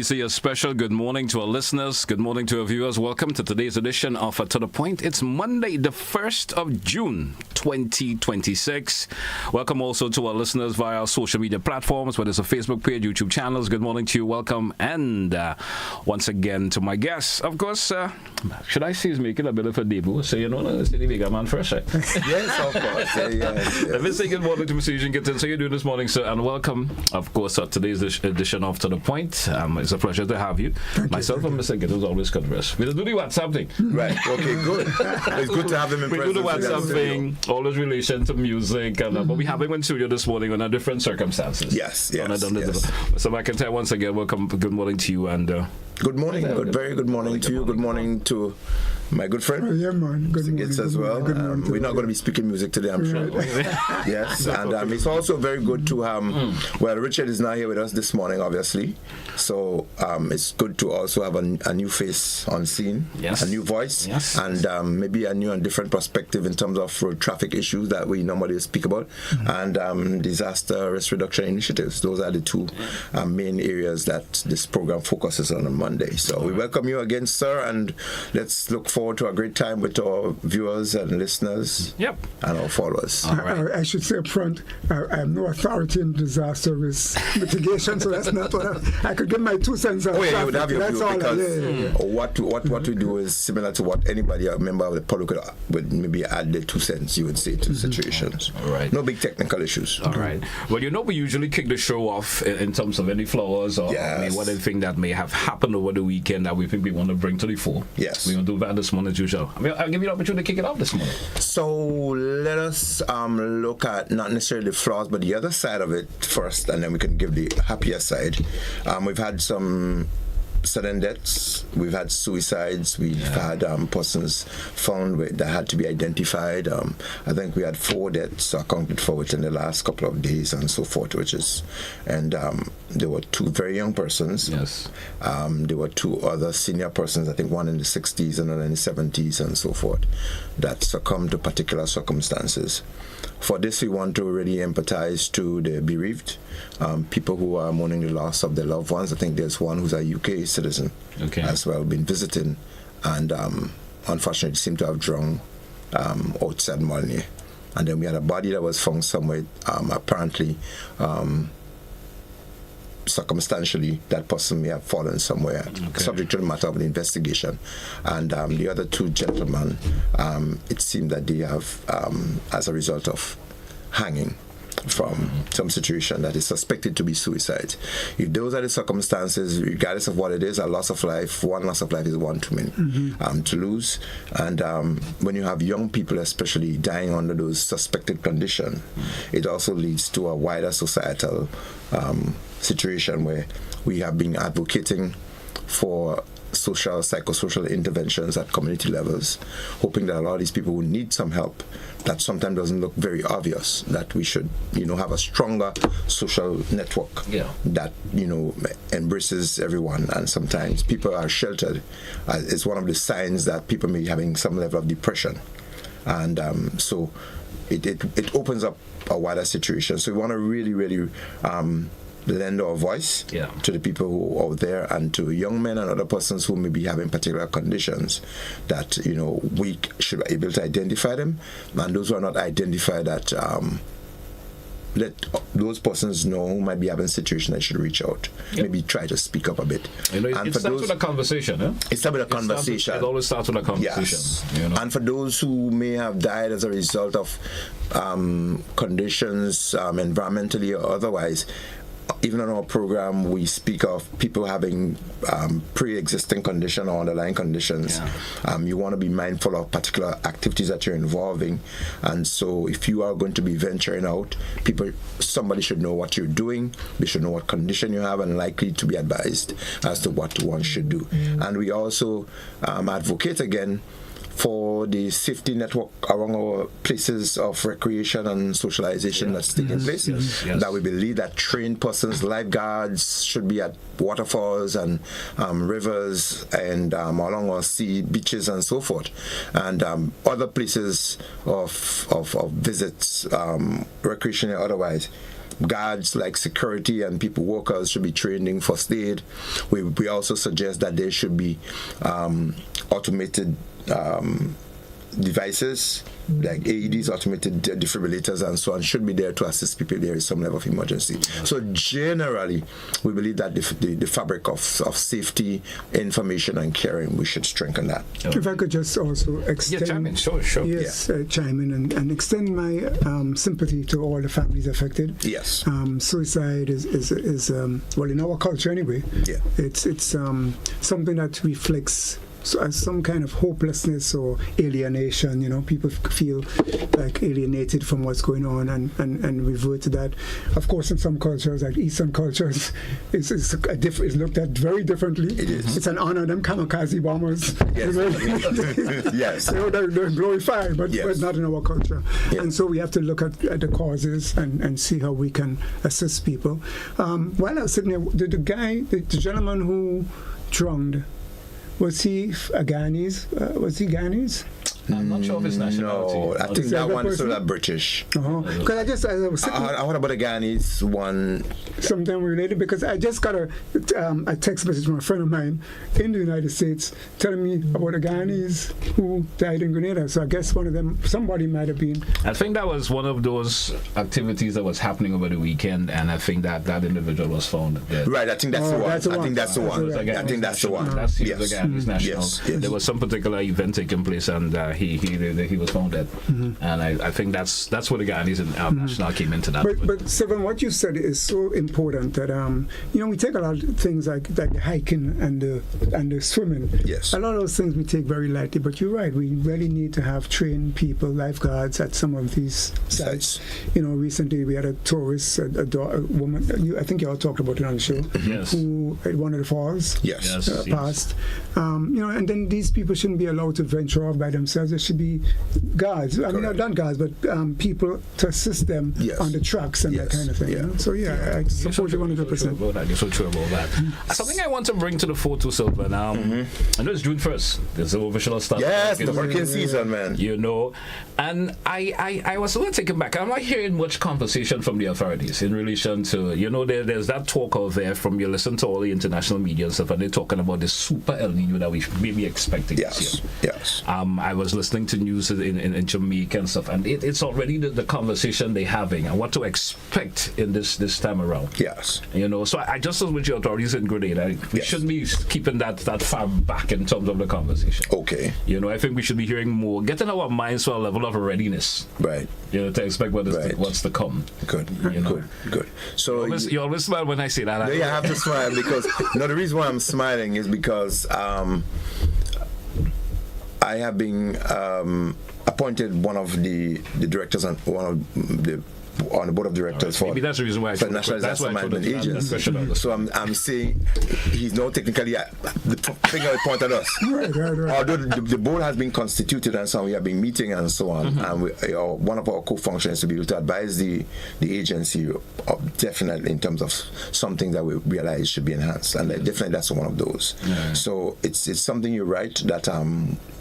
me say a special good morning to our listeners. Good morning to our viewers. Welcome to today's edition of To The Point. It's Monday, the 1st of June, 2026. Welcome also to our listeners via our social media platforms, whether it's a Facebook page, YouTube channels. Good morning to you. Welcome. And once again to my guests. Of course, should I say he's making a bit of a debut? So, let's say the bigger man first, right? Yes, of course. Yes. Let me say good morning to Mr. Eugene Gittens. How are you doing this morning, sir? And welcome, of course, to today's edition of To The Point. It's a pleasure to have you. Myself and Mr. Gittens always converse. We do the WhatsApp thing. Right. Okay, good. It's good to have him in we presence. We do the WhatsApp thing, always relation to music. And, but we have him in studio this morning under different circumstances. Yes. So McIntyre, once again, welcome. Good morning to you. And good morning. Very good morning to you. Good morning to my good friend. Yeah, man. Good morning. Gittens as well. We're not going to be speaking music today, I'm sure. Yes. And it's also very good to well, Richard is not here with us this morning, obviously. So it's good to also have a new face on scene, a new voice, and maybe a new and different perspective in terms of road traffic issues that we normally speak about, and disaster risk reduction initiatives. Those are the two main areas that this program focuses on Monday. So we welcome you again, sir, and let's look forward to a great time with our viewers and listeners and our followers. I should say up front, I have no authority in disaster risk mitigation, so that's not what I could give my 2 cents on. You would have your view, because what we do is similar to what anybody, a member of the public, would maybe add their 2 cents, you would say, to situations. All right. No big technical issues. All right. Well, we usually kick the show off in terms of any flowers or anything that may have happened over the weekend that we think we want to bring to the fore. Yes. We're going to do that this morning as usual. I'll give you the opportunity to kick it off this morning. So let us look at not necessarily the flaws, but the other side of it first, and then we can give the happier side. We've had some sudden deaths, we've had suicides, we've had persons found that had to be identified. I think we had 4 deaths accounted for within the last couple of days and so forth, and there were 2 very young persons. Yes. There were 2 other senior persons, I think one in the 60s and another in the 70s and so forth, that succumbed to particular circumstances. For this, we want to really empathize to the bereaved, people who are mourning the loss of their loved ones. I think there's one who's a UK citizen as well, been visiting, and unfortunately seemed to have drowned outside Molyneux. And then we had a body that was found somewhere, apparently, circumstantially, that person may have fallen somewhere, subject to the matter of the investigation. And the other 2 gentlemen, it seemed that they have, as a result of hanging from some situation that is suspected to be suicide. If those are the circumstances, regardless of what it is, a loss of life, one loss of life is one too many to lose. And when you have young people especially dying under those suspected conditions, it also leads to a wider societal situation where we have been advocating for psychosocial interventions at community levels, hoping that a lot of these people who need some help, that sometimes doesn't look very obvious, that we should, have a stronger social network that, embraces everyone. And sometimes people are sheltered. It's one of the signs that people may be having some level of depression. And so it opens up a wider situation. So we want to really, really lend our voice to the people who are out there, and to young men and other persons who may be having particular conditions, that we should be able to identify them, and those who are not identified, that let those persons know who might be having a situation that should reach out. Maybe try to speak up a bit. It starts with a conversation. It starts with a conversation. It always starts with a conversation. Yes. And for those who may have died as a result of conditions, environmentally or otherwise, even on our program, we speak of people having pre-existing condition or underlying conditions. You want to be mindful of particular activities that you're involving, and so if you are going to be venturing out, somebody should know what you're doing. They should know what condition you have, and likely to be advised as to what one should do. And we also advocate again for the safety network around our places of recreation and socialization that's taking place. That we believe that trained persons, lifeguards, should be at waterfalls and rivers and along our sea beaches and so forth, and other places of visits, recreation and otherwise, guards like security and people workers should be trained in first aid. We also suggest that there should be automated devices like AEDs, automated defibrillators, and so on should be there to assist people if there is some level of emergency. So generally, we believe that the fabric of safety, information, and caring, we should strengthen that. If I could just also extend, chime in. Sure. Yes, chime in and extend my sympathy to all the families affected. Yes. Suicide is well, in our culture anyway. Yeah. It's something that reflects some kind of hopelessness or alienation. People feel like alienated from what's going on and revert to that. Of course, in some cultures, like Eastern cultures, it's looked at very differently. It is. It's an honor, them kamikaze bombers. Yes. Yes. They're glorified, but not in our culture. Yes. And so we have to look at the causes and see how we can assist people. While I was sitting there, the gentleman who drowned, was he a Ghanese? Was he Ghanese? I'm not sure of his nationality. No, I think that one is sort of British. Because I was sitting. What about the Ghanese one? Something related, because I just got a text message from a friend of mine in the United States telling me about a Ghanese who died in Grenada. So I guess one of them, somebody might have been. I think that was one of those activities that was happening over the weekend, and I think that individual was found dead. Right, I think that's the one. I think that's the one. I think that's the one. That's the Ghanese national. Yes. There was some particular event taking place, and he was found dead. And I think that's where the Ghanese national came into that. But Sylvan, what you said is so important that we take a lot of things like hiking and the swimming. Yes. A lot of those things we take very lightly. But you're right. We really need to have trained people, lifeguards at some of these sites. Recently we had a tourist, a woman. I think you all talked about it on the show. Yes. Who at one of the falls. Yes. Passed. And then these people shouldn't be allowed to venture off by themselves. There should be guards. I mean, not guards, but people to assist them on the trucks and that kind of thing. So I support you 100%. You're so true about that. Something I want to bring to the fore to Sylvan. I know it's June 1st. There's the official start. Yes, the hurricane season, man. And I was a little taken back. I'm not hearing much conversation from the authorities in relation to, there's that talk out there from you listen to all the international media and stuff, and they're talking about the super El Nino that we may be expecting this year. Yes. I was listening to news in Jamaica and stuff, and it's already the conversation they're having and what to expect in this time around. Yes. So I just as with your authorities in Grenada, we shouldn't be keeping that far back in terms of the conversation. Okay. I think we should be hearing more, getting our minds to a level of readiness. Right. To expect what's to come. Good. Good. So you always smile when I say that. I have to smile because the reason why I'm smiling is because I have been appointed one of the directors on the board of directors for that's the reason why the National Disaster Management Agency. So I'm saying he's now technically the finger point at us. Right. Although the board has been constituted and so on, we have been meeting and so on, and one of our co-functions to be able to advise the agency definitely in terms of something that we realize should be enhanced, and definitely that's one of those. So it's something you're right that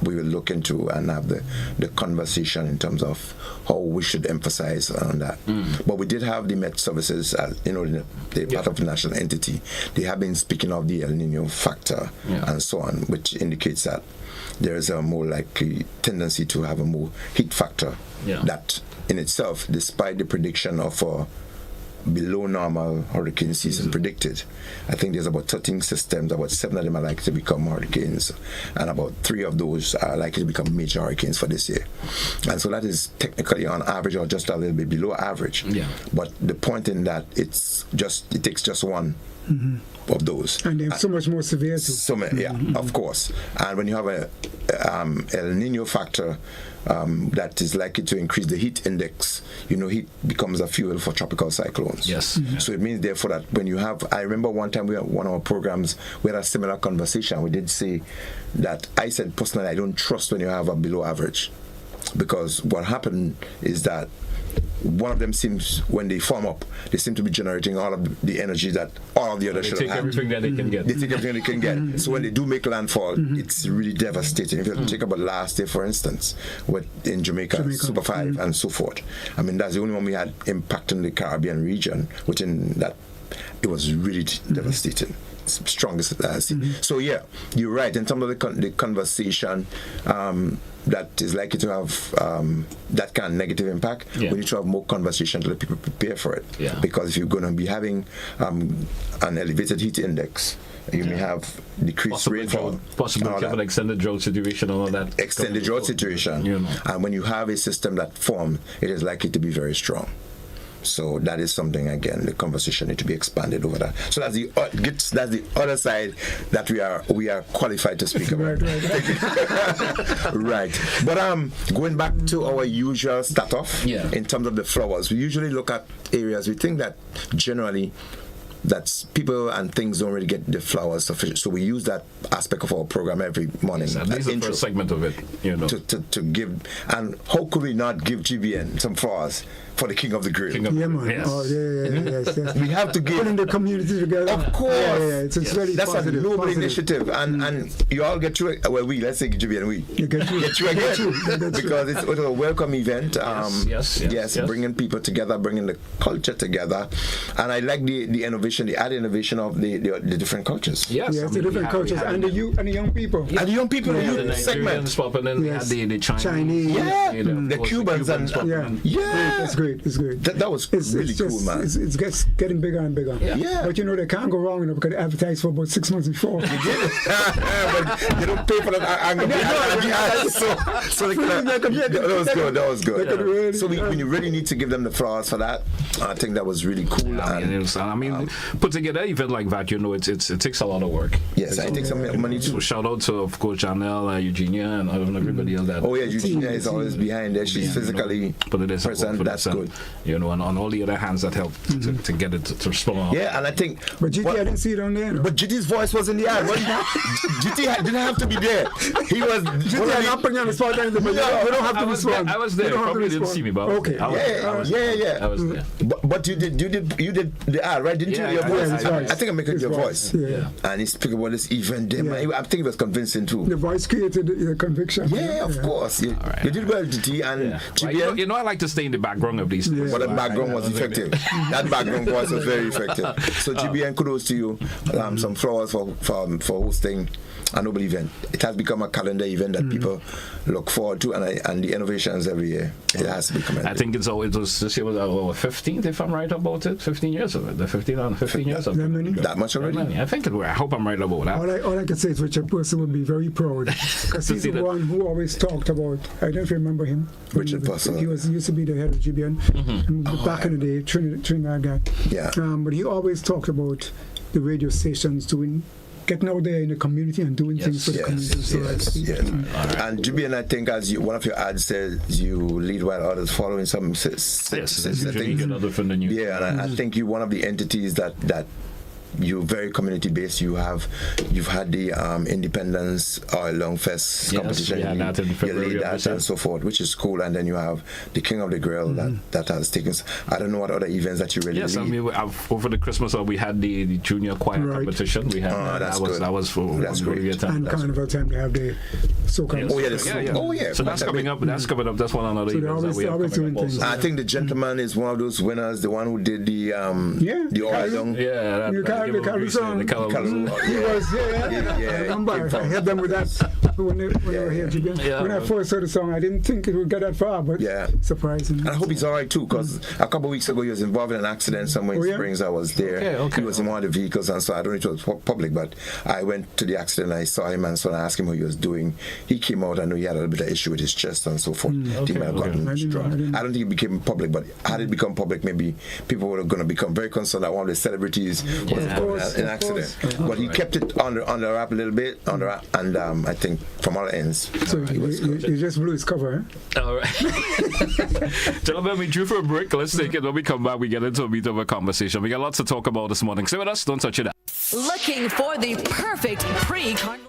we will look into and have the conversation in terms of how we should emphasize on that. But we did have the Met Services, the part of the national entity. They have been speaking of the El Nino factor and so on, which indicates that there is a more likely tendency to have a more heat factor. That in itself, despite the prediction of a below normal hurricane season predicted, I think there's about 13 systems, about 7 of them are likely to become hurricanes, and about 3 of those are likely to become major hurricanes for this year. And so that is technically on average or just a little bit below average. But the point in that it takes just one of those. And they're so much more severe too. Of course. And when you have a El Nino factor that is likely to increase the heat index, heat becomes a fuel for tropical cyclones. Yes. So it means therefore that when you have, I remember one time we had one of our programs, we had a similar conversation. We did say that I said personally I don't trust when you have a below average, because what happened is that one of them seems, when they form up, they seem to be generating all of the energy that all of the others should have. They take everything that they can get. They take everything they can get. So when they do make landfall, it's really devastating. If you take about last year, for instance, in Jamaica. Super 5 and so forth. I mean, that's the only one we had impact in the Caribbean region, which in that it was really devastating. Strongest that I've seen. So yeah, you're right. In terms of the conversation that is likely to have that kind of negative impact, we need to have more conversation to let people prepare for it. Yeah. Because if you're going to be having an elevated heat index, you may have decreased rainfall. Possibly have an extended drought situation and all that. Extended drought situation. You know. And when you have a system that forms, it is likely to be very strong. So that is something, again, the conversation needs to be expanded over that. So that's the other side that we are qualified to speak about. Right. But going back to our usual start off, in terms of the flowers, we usually look at areas. We think that generally that people and things don't really get the flowers sufficient. So we use that aspect of our program every morning. Yes, at least the first segment of it, you know. To give, and how could we not give GBN some flowers for the King of the Grill? Yeah, man. Yes. Oh, yes. We have to give. Putting the community together. Of course. It's very That's positive. a noble initiative. And you all get through it. Well, let's say GBN, You get through again. Because it was a welcome event. Yes. Bringing people together, bringing the culture together. And I like the innovation, the added innovation of the different cultures. Yes, the different cultures. And the young people. And the young people, the youth segment. And then we had the Chinese. The Cubans. It's great. That was really cool, man. It's getting bigger and bigger. Yeah. But they can't go wrong because they advertised for about 6 months before. But they don't pay for that. So that was good. So we really need to give them the flowers for that. I think that was really cool. I mean, put together an event like that, it takes a lot of work. Yes, it takes some money too. So shout out to, of course, Janelle, Eugene, and everybody else. That Eugene is always behind there. She's physically present. That's good. And on all the other hands that help to get it to respond. Yeah, and I think. But GT, I didn't see it on there. No? But GT's voice was in the ad. GT didn't have to be there. He was. GT, I'm not putting on the spot or anything, but we don't have to respond. I was there. You probably didn't see me, but okay. I was there. But you did the ad, right? Didn't you? Your voice. I think I'm making your voice. Yeah. And he spoke about this event. I think it was convincing too. The voice created the conviction. Yeah, of course. You did well, GT, and GBN. I like to stay in the background of these things. But the background was effective. That background voice was very effective. So GBN, kudos to you. Some flowers for hosting a noble event. It has become a calendar event that people look forward to, and the innovations every year. It has to be commended. I think this year was our 15th, if I'm right about it. 15 years of it. The 15 years of it. That much already? I think I hope I'm right about that. All I can say is Richard Person would be very proud because he's the one who always talked about. I don't remember him. Richard Person. He used to be the head of GBN back in the day, Trinidad guy. Yeah. But he always talked about the radio stations getting out there in the community and doing things for the community. Yes. And GBN, I think, as one of your ads says, you lead while others following some things. Yeah, and I think you're one of the entities that you're very community based. You've had the Independence Long Fest competition. You lead that and so forth, which is cool. And then you have the King of the Grill that has taken. I don't know what other events that you really lead. I mean, over the Christmas we had the junior choir competition. We had that was great. And Carnival time they have the soca. So that's coming up. That's one another event that we have coming up also. I think the gentleman is one of those winners. The one who did the the Carousel. I remember I had them with that when they were here. When I first heard the song, I didn't think it would get that far, but surprising. And I hope he's all right too, because a couple of weeks ago he was involved in an accident somewhere in Springs. I was there. He was in one of the vehicles, and so I don't know if it was public, but I went to the accident. I saw him, and so I asked him how he was doing. He came out. I know he had a little bit of issue with his chest and so forth. I don't think it became public, but had it become public, maybe people were going to become very concerned that one of the celebrities was in an accident. But he kept it on the wrap a little bit, and I think from all ends. So he just blew his cover, All right. Gentlemen, we drew for a break. Let's take it. When we come back, we get into a bit of a conversation. We got lots to talk about this morning. Stay with us. Don't touch it out. Looking for the perfect pre-carnival.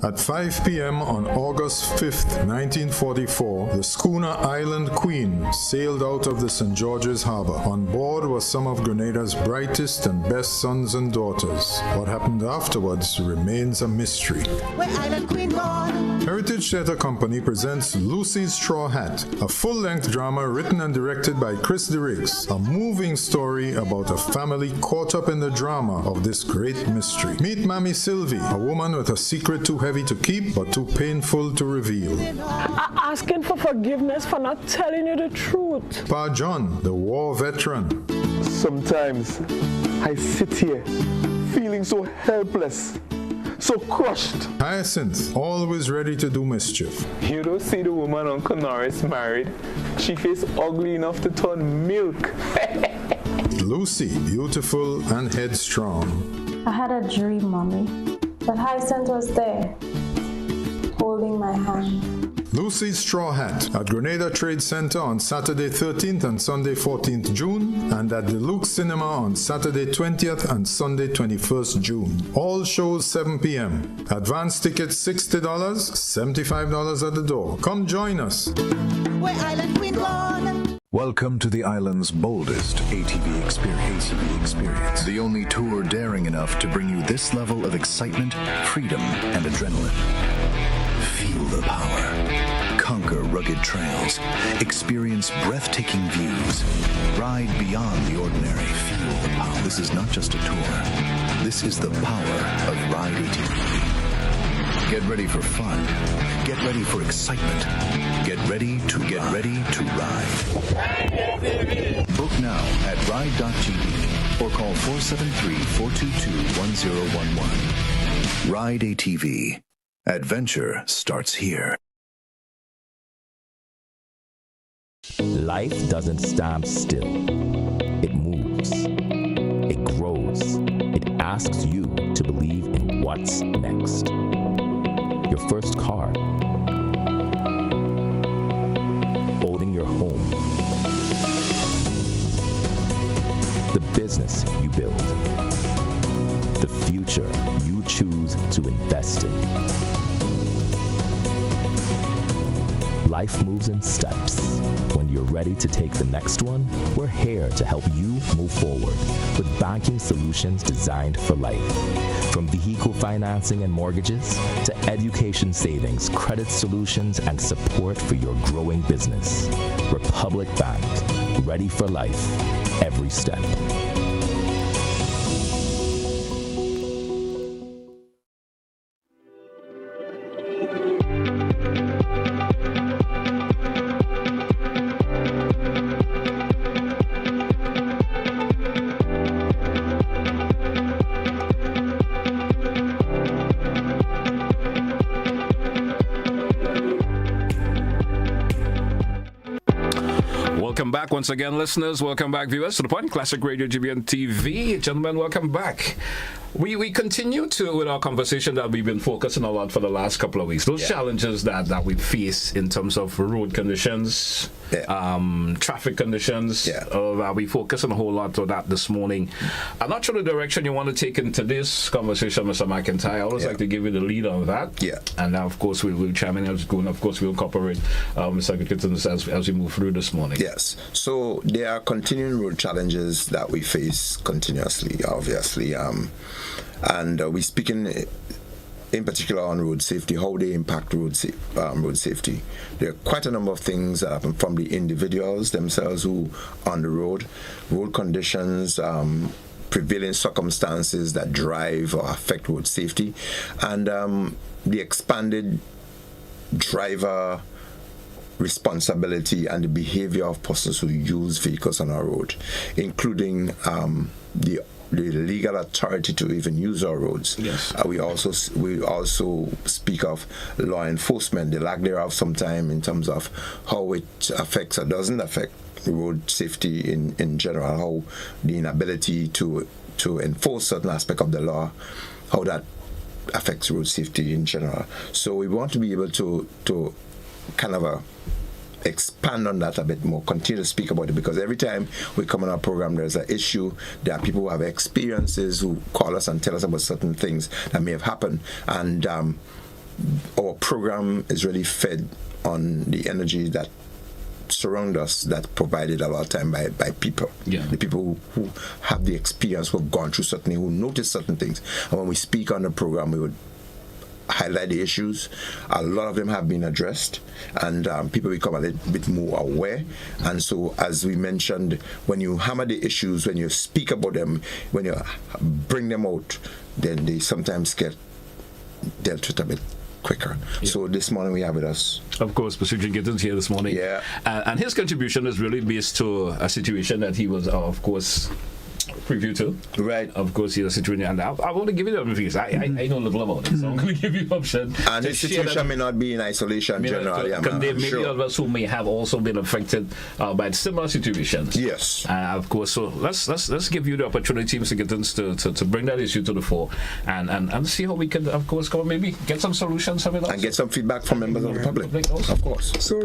At 5 p.m. on August 5th, 1944, the schooner Island Queen sailed out of the St. George's Harbor. On board were some of Grenada's brightest and best sons and daughters. What happened afterwards remains a mystery. Where Island Queen gone? Heritage Theatre Company presents Lucy's Straw Hat, a full-length drama written and directed by Chris DeRiggs, a moving story about a family caught up in the drama of this great mystery. Meet Mammy Sylvie, a woman with a secret too heavy to keep but too painful to reveal. I'm asking for forgiveness for not telling you the truth. Pa John, the war veteran. Sometimes I sit here feeling so helpless, so crushed. Hyacinth, always ready to do mischief. You don't see the woman Uncle Norris married. She face ugly enough to turn milk. Lucy, beautiful and headstrong. I had a dream, Mommy, that Hyacinth was there, holding my hand. Lucy's Straw Hat at Grenada Trade Center on Saturday 13th and Sunday 14th June, and at the Luke Cinema on Saturday 20th and Sunday 21st June. All shows 7 p.m. Advance tickets $60, $75 at the door. Come join us. Where Island Queen gone? Welcome to the island's boldest ATV experience. The only tour daring enough to bring you this level of excitement, freedom, and adrenaline. Feel the power. Conquer rugged trails. Experience breathtaking views. Ride beyond the ordinary. Feel the power. This is not just a tour. This is the power of Ride ATV. Get ready for fun. Get ready for excitement. Get ready to ride. Book now at ride.gd or call 473-422-1011. Ride ATV. Adventure starts here. Life doesn't stand still. It moves. It grows. It asks you to believe in what's next. Your first car. Owning your home. The business you build. The future you choose to invest in. Life moves in steps. When you're ready to take the next one, we're here to help you move forward with banking solutions designed for life. From vehicle financing and mortgages to education savings, credit solutions, and support for your growing business. Republic Bank, ready for life, every step. Welcome back once again, listeners. Welcome back, viewers, to The Point, Classic Radio GBN TV. Gentlemen, welcome back. We continue with our conversation that we've been focusing a lot for the last couple of weeks. Those challenges that we face in terms of road conditions, traffic conditions. We focus on a whole lot of that this morning. I'm not sure the direction you want to take into this conversation, Mr. McIntyre. I always like to give you the lead on that. And now, of course, we'll chime in as we go, and of course, we'll incorporate Mr. Gittens as we move through this morning. Yes. So there are continuing road challenges that we face continuously, obviously. And we're speaking in particular on road safety, how they impact road safety. There are quite a number of things that happen from the individuals themselves who on the road conditions, prevailing circumstances that drive or affect road safety, and the expanded driver responsibility and the behavior of persons who use vehicles on our road, including the legal authority to even use our roads. We also speak of law enforcement, the lack thereof sometimes in terms of how it affects or doesn't affect road safety in general, how the inability to enforce certain aspect of the law, how that affects road safety in general. So we want to be able to kind of expand on that a bit more, continue to speak about it, because every time we come on our program there's an issue. There are people who have experiences who call us and tell us about certain things that may have happened, and our program is really fed on the energy that surround us, that's provided a lot of time by people. Yeah. The people who have the experience, who have gone through certain, who notice certain things. And when we speak on the program, we would highlight the issues. A lot of them have been addressed, and people become a little bit more aware. And so, as we mentioned, when you hammer the issues, when you speak about them, when you bring them out, then they sometimes get dealt with a bit quicker. Yeah. So this morning we have with us, of course, Mr. Eugene Gittens here this morning. Yeah. And his contribution is really based to a situation that he was, of course, preview to. Right. Of course, he's a situation, and I want to give you the option. I know a little about it, so I'm going to give you the option. And his situation may not be in isolation generally. There may be others who may have also been affected by similar situations. Yes. Of course. So let's give you the opportunity, Mr. Gittens, to bring that issue to the fore and see how we can, of course, come maybe get some solutions from it also. And get some feedback from members of the public also. Of course. So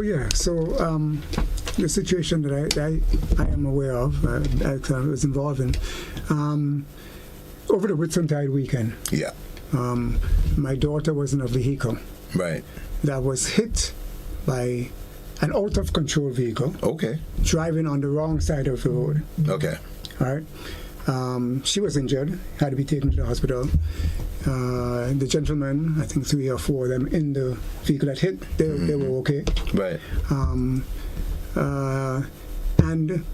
the situation that I am aware of, I was involved in, over the Whitsuntide weekend. Yeah. My daughter was in a vehicle. Right. That was hit by an out-of-control vehicle. Okay. Driving on the wrong side of the road. Okay. All right. She was injured, had to be taken to the hospital. The gentlemen, I think 3 or 4 of them in the vehicle that hit, they were okay. Right. And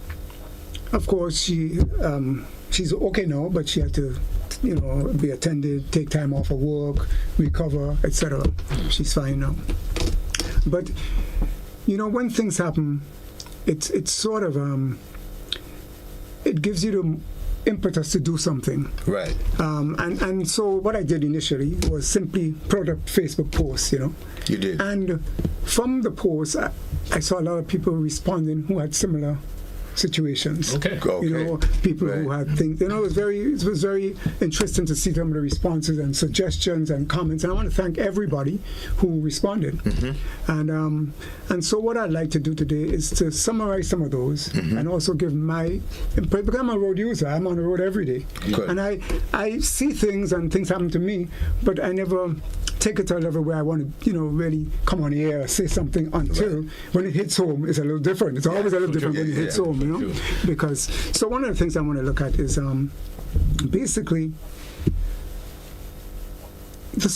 of course, she's okay now, but she had to, be attended, take time off of work, recover, etc. She's fine now. But when things happen, it's sort of it gives you the impetus to do something. Right. And so what I did initially was simply put up Facebook posts, You did. And from the posts, I saw a lot of people responding who had similar situations. Okay. People who had things. It was very interesting to see some of the responses and suggestions and comments. And I want to thank everybody who responded. Mm-hmm. And so what I'd like to do today is to summarize some of those and also give because I'm a road user. I'm on the road every day. Good. And I see things and things happen to me, but I never take it to a level where I want to, really come on air, say something until when it hits home, it's a little different. It's always a little different when it hits home, Because, so one of the things I want to look at is basically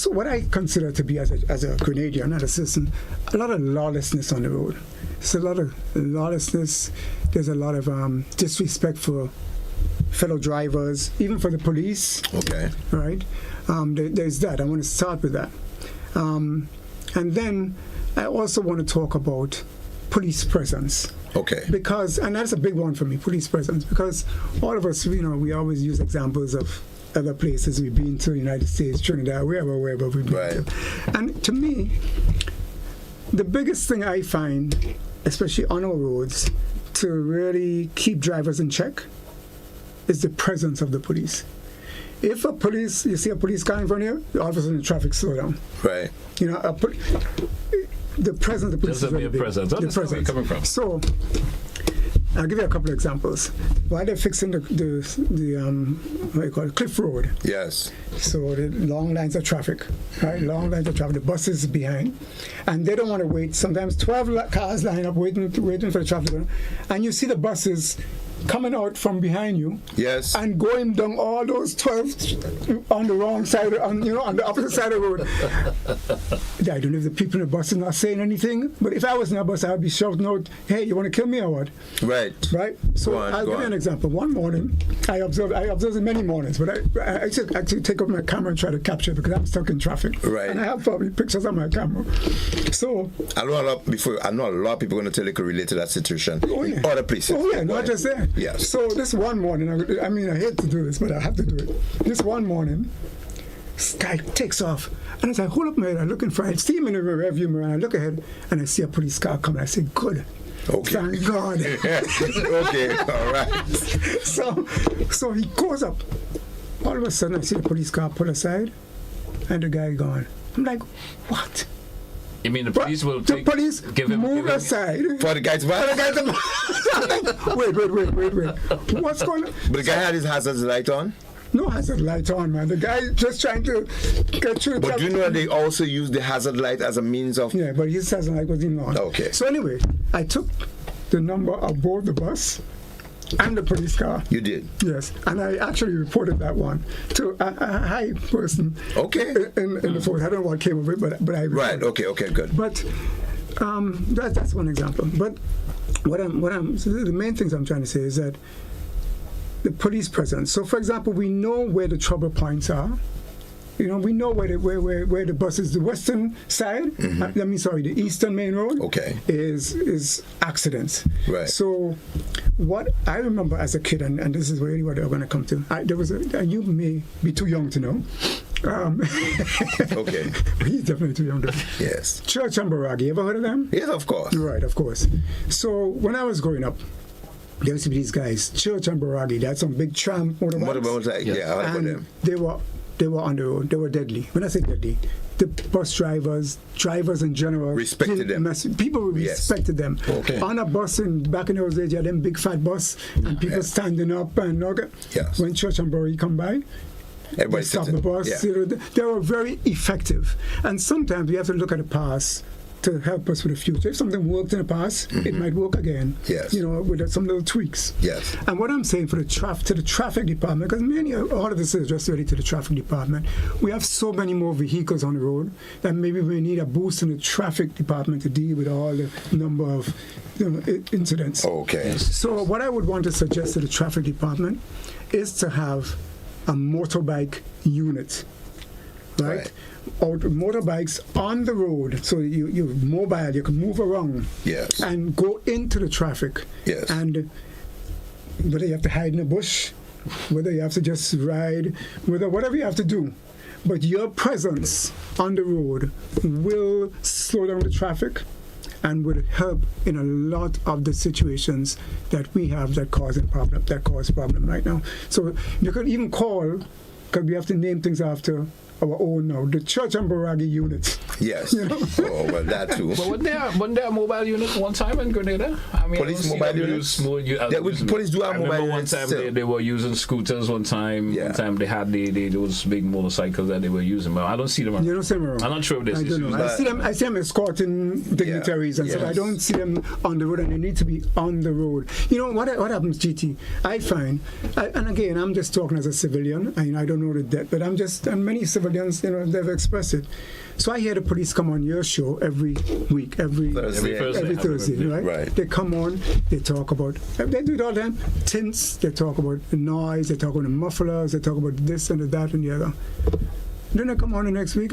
what I consider to be as a grenadier, not a citizen, a lot of lawlessness on the road. There's a lot of lawlessness. There's a lot of disrespect for fellow drivers, even for the police. Okay. Right? There's that. I want to start with that. And then I also want to talk about police presence. Okay. Because, and that's a big one for me, police presence, because all of us, we always use examples of other places we've been to, United States, Trinidad, wherever we've been to. And to me, the biggest thing I find, especially on our roads, to really keep drivers in check is the presence of the police. If you see a police car in front of you, all of a sudden the traffic slow down. Right. The presence of the police is very big. Presence. That's where you're coming from. So, I'll give you a couple of examples. While they're fixing the what do you call it, Cliff Road. Yes. So the long lines of traffic, right? Long lines of traffic. The buses behind, and they don't want to wait. Sometimes 12 cars line up waiting for the traffic, and you see the buses coming out from behind you, yes, and going down all those 12 on the wrong side, on the opposite side of the road. I don't know if the people in the bus are not saying anything, but if I was in a bus, I'd be shouting out, "Hey, you want to kill me or what?" Right. So I'll give you an example. One morning, I observed it many mornings, but I actually take up my camera and try to capture it because I'm stuck in traffic. Right. And I have probably pictures on my camera. So I know a lot of people are going to tell you could relate to that situation. Oh yeah. Other places. Oh yeah, not just there. Yes. So this one morning, I hate to do this, but I have to do it. This one morning, sky takes off, and as I hold up my head, I look in front, I see him in the rearview mirror, and I look ahead, and I see a police car coming. I say, "Good, okay, thank God." Okay, all right. So he goes up. All of a sudden, I see the police car pull aside, and the guy gone. I'm like, "What?" You mean the police will move aside for the guy to Wait. What's going on? But the guy had his hazards light on? No hazard light on, man. The guy just trying to get through. But you know they also use the hazard light as a means of... Yeah, but his hazard light wasn't on. Okay. So anyway, I took the number of both the bus and the police car. You did? Yes. And I actually reported that one to a high person. Okay. In the force. I don't know what came of it, but I reported. Right, okay, good. But that's one example. But the main things I'm trying to say is that the police presence. So, for example, we know where the trouble points are. You know, we know where the bus is. The western side, the eastern main road, is accidents. Right. So, what I remember as a kid, and this is really what I'm going to come to. There was you may be too young to know. Okay. He's definitely too young to know. Yes. Church and Baragi. You ever heard of them? Yes, of course. Right, of course. So, when I was growing up, there used to be these guys, Church and Baragi. They had some big tram motorbikes. Yeah, I heard them. They were on the road. They were deadly. When I say deadly, the bus drivers in general respected them. People respected them. Okay. On a bus back in those days, you had them big fat bus and people standing up and yes. When Church and Baragi come by, everybody stop the bus. Yeah. You know, they were very effective. And sometimes we have to look at the past to help us with the future. If something worked in the past, it might work again. Yes. You know, with some little tweaks. Yes. And what I'm saying for to the traffic department, because all of this is just really to the traffic department, we have so many more vehicles on the road that maybe we need a boost in the traffic department to deal with all the number of incidents. Okay. So what I would want to suggest to the traffic department is to have a motorbike unit, right? Motorbikes on the road, so you're mobile, you can move around, yes, and go into the traffic, yes, and whether you have to hide in a bush, whether you have to just ride, whatever you have to do, but your presence on the road will slow down the traffic and will help in a lot of the situations that we have that cause problem right now. So you could even call, because we have to name things after our own now, the Church and Baragi units. Yes. You know? Oh, well, that too. But wasn't there a mobile unit one time in Grenada? I mean, police mobile units? Police do have mobile units. One time they were using scooters one time. Yeah. One time they had those big motorcycles that they were using. But I don't see them around. You don't see them around? I'm not sure if this is. I see them escorting dignitaries and stuff. I don't see them on the road, and they need to be on the road. You know, what happens, GT? I find, and again, I'm just talking as a civilian, I don't know the depth, but and many civilians, they've expressed it. So I hear the police come on your show every week, every Thursday, right? Right? They come on, they talk about, they do it all the time, tints, they talk about the noise, they talk about the mufflers, they talk about this and that and the other. Then they come on the next week,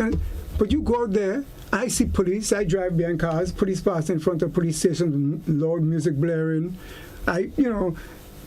but you go out there, I see police, I drive behind cars, police pass in front of police stations, loud music blaring,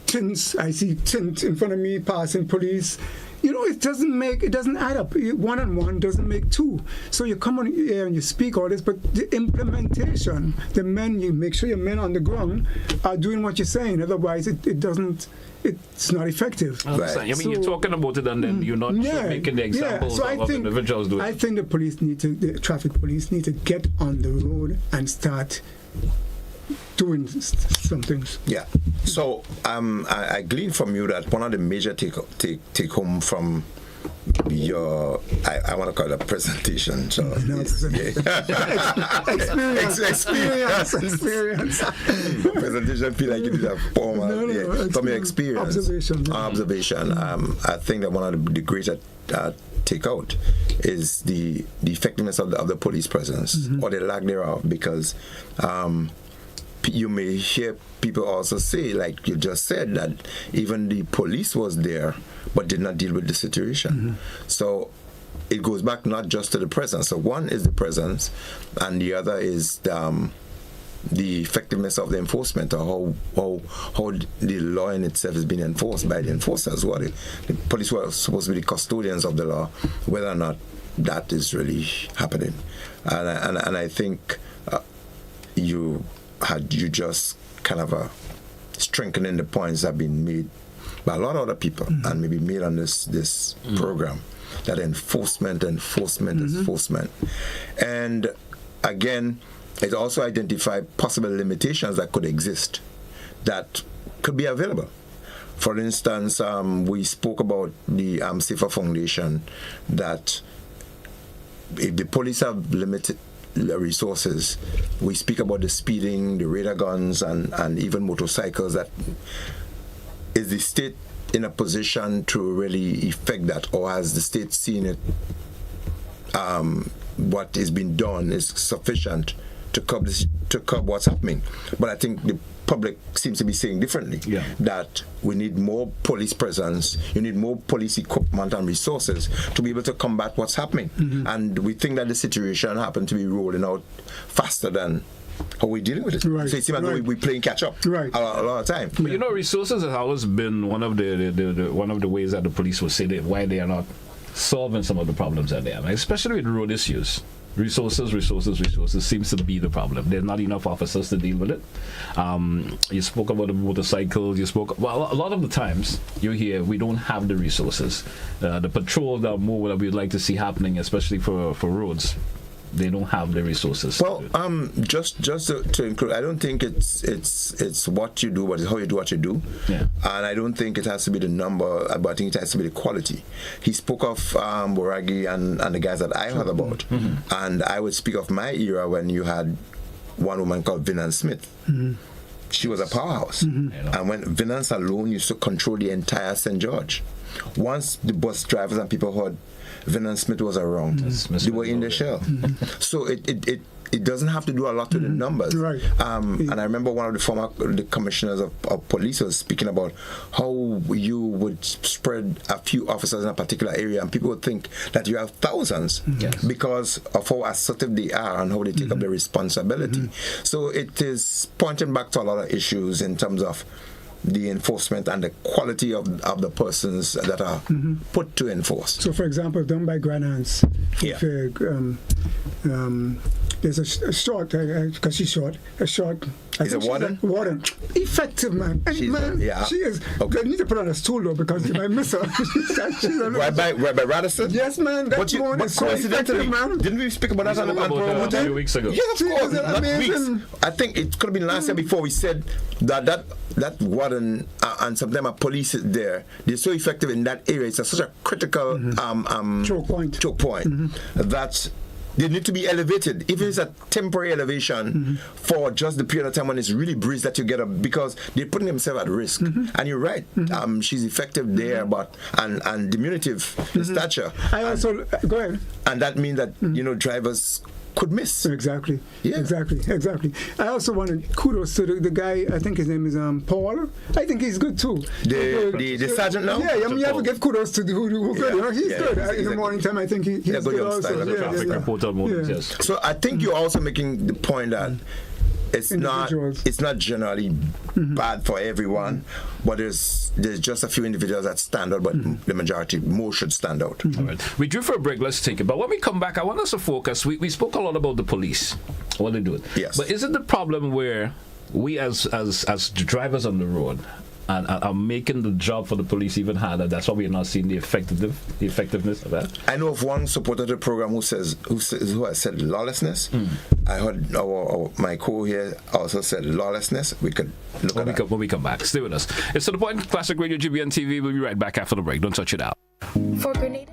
tints, I see tint in front of me, passing police. You know, it doesn't add up. One and one doesn't make two. So you come on here and you speak all this, but the implementation, you make sure your men on the ground are doing what you're saying. Otherwise, it's not effective. Right. I mean, you're talking about it and then you're not making the examples of individuals doing it. I think the traffic police need to get on the road and start doing some things. Yeah. So I gleaned from you that one of the major take home from your I want to call it a presentation. So experience. Presentation feel like it is a formal from your experience. Observation. I think that one of the greater takeout is the effectiveness of the police presence or the lack thereof, because you may hear people also say, like you just said, that even the police was there but did not deal with the situation. So it goes back not just to the presence. So one is the presence, and the other is the effectiveness of the enforcement, or how the law in itself is being enforced by the enforcers. The police were supposed to be the custodians of the law, whether or not that is really happening. And I think you just kind of strengthening the points that have been made by a lot of other people and maybe made on this program, that enforcement. And again, it also identified possible limitations that could exist that could be available. For instance, we spoke about the Safer Foundation, that if the police have limited resources, we speak about the speeding, the radar guns, and even motorcycles. That is the state in a position to really effect that, or has the state seen it? What is being done is sufficient to curb what's happening. But I think the public seems to be saying differently. That we need more police presence, you need more police equipment and resources to be able to combat what's happening. And we think that the situation happened to be rolling out faster than how we're dealing with it. So it seems like we're playing catch up a lot of time. But resources has always been one of the ways that the police will say why they are not solving some of the problems that they have, especially with road issues. Resources seems to be the problem. There's not enough officers to deal with it. You spoke about the motorcycles. A lot of the times you hear we don't have the resources. The patrols are more what we'd like to see happening, especially for roads. They don't have the resources. Well, just to include, I don't think it's what you do, but it's how you do what you do. And I don't think it has to be the number, but I think it has to be the quality. He spoke of Boragi and the guys that I heard about, and I would speak of my era when you had one woman called Vinan Smith. She was a powerhouse, and when Vinance alone used to control the entire St. George. Once the bus drivers and people heard Vinan Smith was around, they were in the shell. So it doesn't have to do a lot with the numbers. And I remember one of the commissioners of police was speaking about how you would spread a few officers in a particular area and people would think that you have thousands because of how assertive they are and how they take up their responsibility. So it is pointing back to a lot of issues in terms of the enforcement and the quality of the persons that are put to enforce. So, for example, down by Granance, there's a short, because she's short, Is it Warden? Warden. Effective, man. She is. Okay. I need to put on a stool, though, because you might miss her. Right by Radisson? Yes, man. That's so effective, man. Didn't we speak about that on the program a few weeks ago? Yes, of course. Not weeks. I think it could have been last year before we said that warden and sometimes a police is there. They're so effective in that area. It's such a critical choke point that they need to be elevated, even if it's a temporary elevation for just the period of time when it's really breeze that you get up, because they're putting themselves at risk. And you're right, she's effective there, but and diminutive in stature. I also go ahead. And that means that drivers could miss. Exactly. I also wanted kudos to the guy. I think his name is Paul. I think he's good too. The sergeant now. You have to give kudos to who good. He's good. In the morning time, I think he's good also. Traffic reporter mornings, yes. So I think you're also making the point that it's not generally bad for everyone, but there's just a few individuals that stand out, but the majority, more should stand out. All right. We drew for a break, let's take it. But when we come back, I want us to focus. We spoke a lot about the police, what they do. Yes. But isn't the problem where we as drivers on the road and are making the job for the police even harder? That's why we're not seeing the effectiveness of that. I know of one supporter of the program who has said lawlessness. I heard my co here also said lawlessness. We could look at that when we come back. Stay with us. It's To The Point, Classic Radio, GBN TV. We'll be right back after the break. Don't touch it out. For Grenada.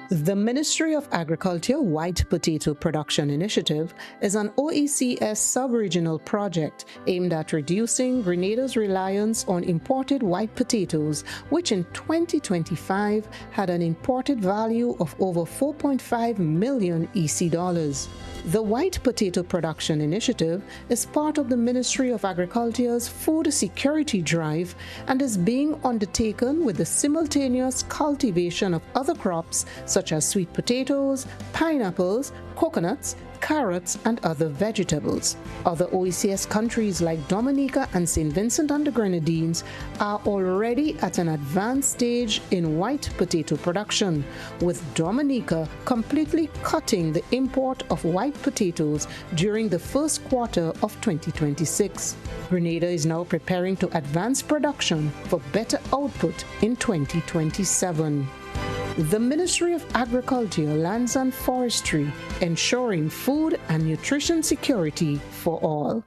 The Ministry of Agriculture White Potato Production Initiative is an OECS sub-regional project aimed at reducing Grenada's reliance on imported white potatoes, which in 2025 had an imported value of over 4.5 million EC dollars. The White Potato Production Initiative is part of the Ministry of Agriculture's food security drive and is being undertaken with the simultaneous cultivation of other crops such as sweet potatoes, pineapples, coconuts, carrots, and other vegetables. Other OECS countries like Dominica and St. Vincent and the Grenadines are already at an advanced stage in white potato production, with Dominica completely cutting the import of white potatoes during the first quarter of 2026. Grenada is now preparing to advance production for better output in 2027. The Ministry of Agriculture, Lands and Forestry, ensuring food and nutrition security for all.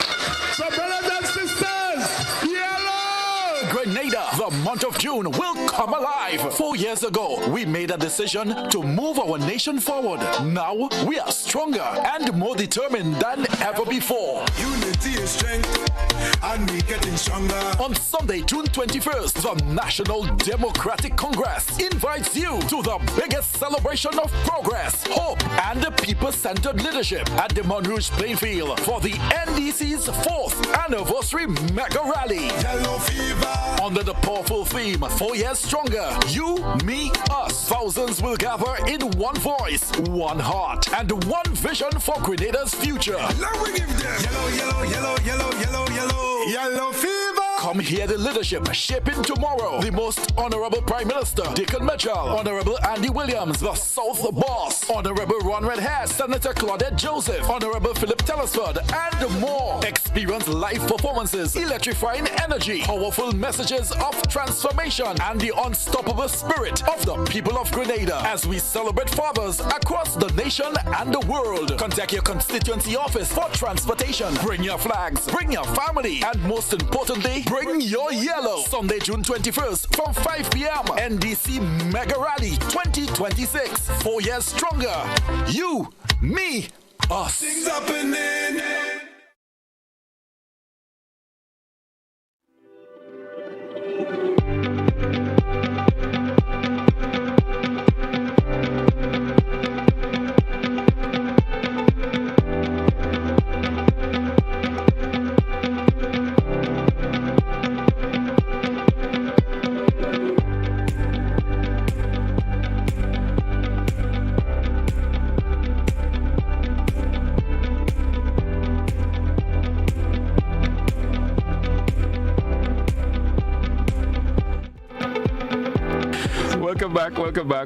So brothers and sisters, yellow! Grenada, the month of June will come alive. 4 years ago, we made a decision to move our nation forward. Now, we are stronger and more determined than ever before. Unity is strength, and we getting stronger. On Sunday, June 21st, the National Democratic Congress invites you to the biggest celebration of progress, hope, and the people-centered leadership at the Monrouge Plainfield for the NDC's 4th anniversary mega rally. Yellow fever. Under the powerful theme, 4 years stronger, you, me, us. Thousands will gather in one voice, one heart, and one vision for Grenada's future. Let me give them yellow, yellow, yellow, yellow, yellow, yellow, yellow fever. Come hear the leadership shaping tomorrow. The Most Honorable Prime Minister Dickon Mitchell, Honorable Andy Williams, the South Boss, Honorable Ron Redhead, Senator Claudette Joseph, Honorable Philip Telesford, and more. Experience live performances, electrifying energy, powerful messages of transformation, and the unstoppable spirit of the people of Grenada as we celebrate fathers across the nation and the world. Contact your constituency office for transportation. Bring your flags, bring your family, and most importantly, bring your yellow. Sunday, June 21st from 5 p.m. NDC Mega Rally 2026. 4 years stronger. You, me, us. Things happening.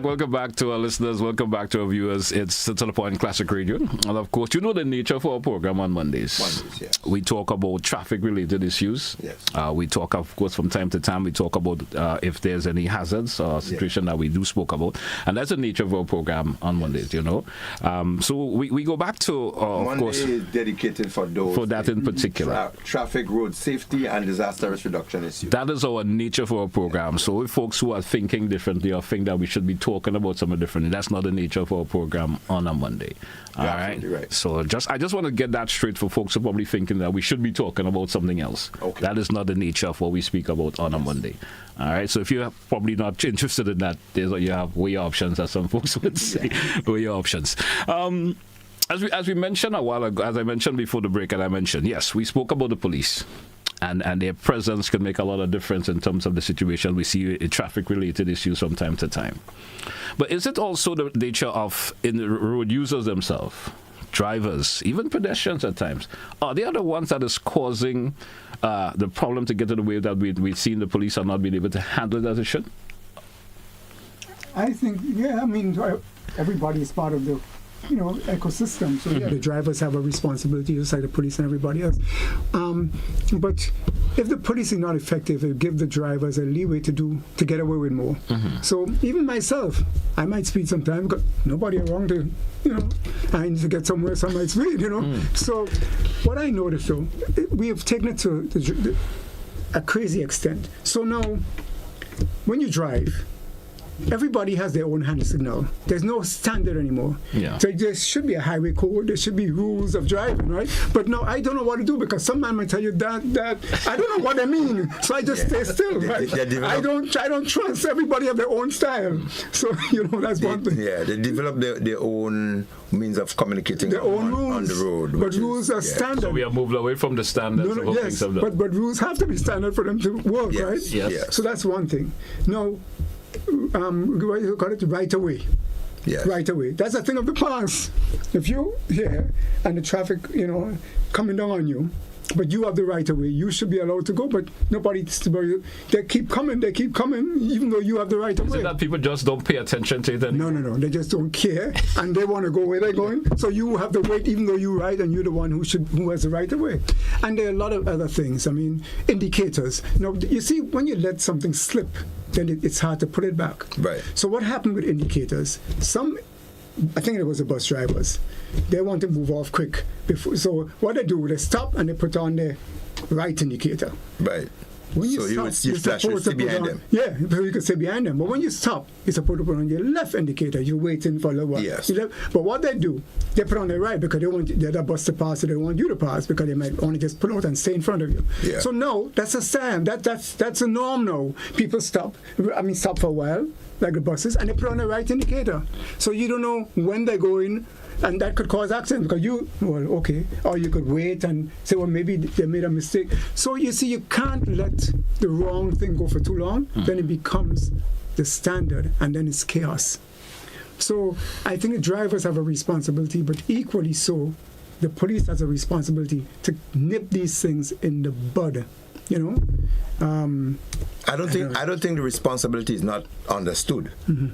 Welcome back to our listeners. Welcome back to our viewers. It's To The Point Classic Radio. And of course, you know the nature of our program on Mondays. Yes. We talk about traffic-related issues. Yes. We talk, of course, from time to time, we talk about if there's any hazards or situation that we do spoke about. And that's the nature of our program on Mondays, you know. So we go back to, of course, is dedicated for those. For that in particular. Traffic, road safety, and disaster risk reduction issues. That is our nature for our program. So if folks who are thinking differently or think that we should be talking about something different, that's not the nature of our program on a Monday. All right. So I just want to get that straight for folks who are probably thinking that we should be talking about something else. Okay. That is not the nature of what we speak about on a Monday. All right. So if you're probably not interested in that, you have way options, as some folks would say. Way options. As we mentioned a while ago, as I mentioned before the break, and I mentioned, yes, we spoke about the police. And their presence can make a lot of difference in terms of the situation we see in traffic-related issues from time to time. But is it also the nature of road users themselves, drivers, even pedestrians at times? Are they the ones that is causing the problem to get to the way that we've seen the police are not being able to handle it as it should? I think, everybody is part of the ecosystem. So the drivers have a responsibility just like the police and everybody else. But if the police is not effective, it give the drivers a leeway to get away with more. So even myself, I might speed sometimes because nobody around to, I need to get somewhere, so I might speed, So what I noticed though, we have taken it to a crazy extent. So now, when you drive, everybody has their own hand signal. There's no standard anymore. Yeah. So there should be a highway code. There should be rules of driving, right? But no, I don't know what to do because some man might tell you that I don't know what they mean. So I just stay still, right? I don't trust. Everybody have their own style. So that's one thing. Yeah, they develop their own means of communicating their own rules on the road. But rules are standard. So we are moved away from the standards. Yes, but rules have to be standard for them to work, right? Yes. So that's one thing. Now, we call it right away. Yes. Right away. That's a thing of the past. If you're here and the traffic, coming down on you, but you have the right of way, you should be allowed to go, but nobody, they keep coming, even though you have the right of way. Is it that people just don't pay attention to it anymore? No, they just don't care, and they want to go where they're going, so you have to wait, even though you're right, and you're the one who has the right of way. And there are a lot of other things, indicators. You see, when you let something slip, then it's hard to put it back. Right. So what happened with indicators? I think it was the bus drivers. They want to move off quick. So what they do, they stop and they put on the right indicator. Right. When you so stop, you would stay behind them. Yeah, so you can stay behind them. But when you stop, you're supposed to put on your left indicator. You're waiting for a little while. Yes. But what they do, they put on the right because they want the other bus to pass, so they want you to pass because they might only just pull out and stay in front of you. Yeah. So no, that's a sign. That's a norm now. People stop for a while, like the buses, and they put on the right indicator. So you don't know when they're going. And that could cause accidents because or you could wait and say, well, maybe they made a mistake. So you see, you can't let the wrong thing go for too long. Then it becomes the standard, and then it's chaos. So I think the drivers have a responsibility, but equally so, the police has a responsibility to nip these things in the bud. You know. I don't think the responsibility is not understood. Mm-hmm.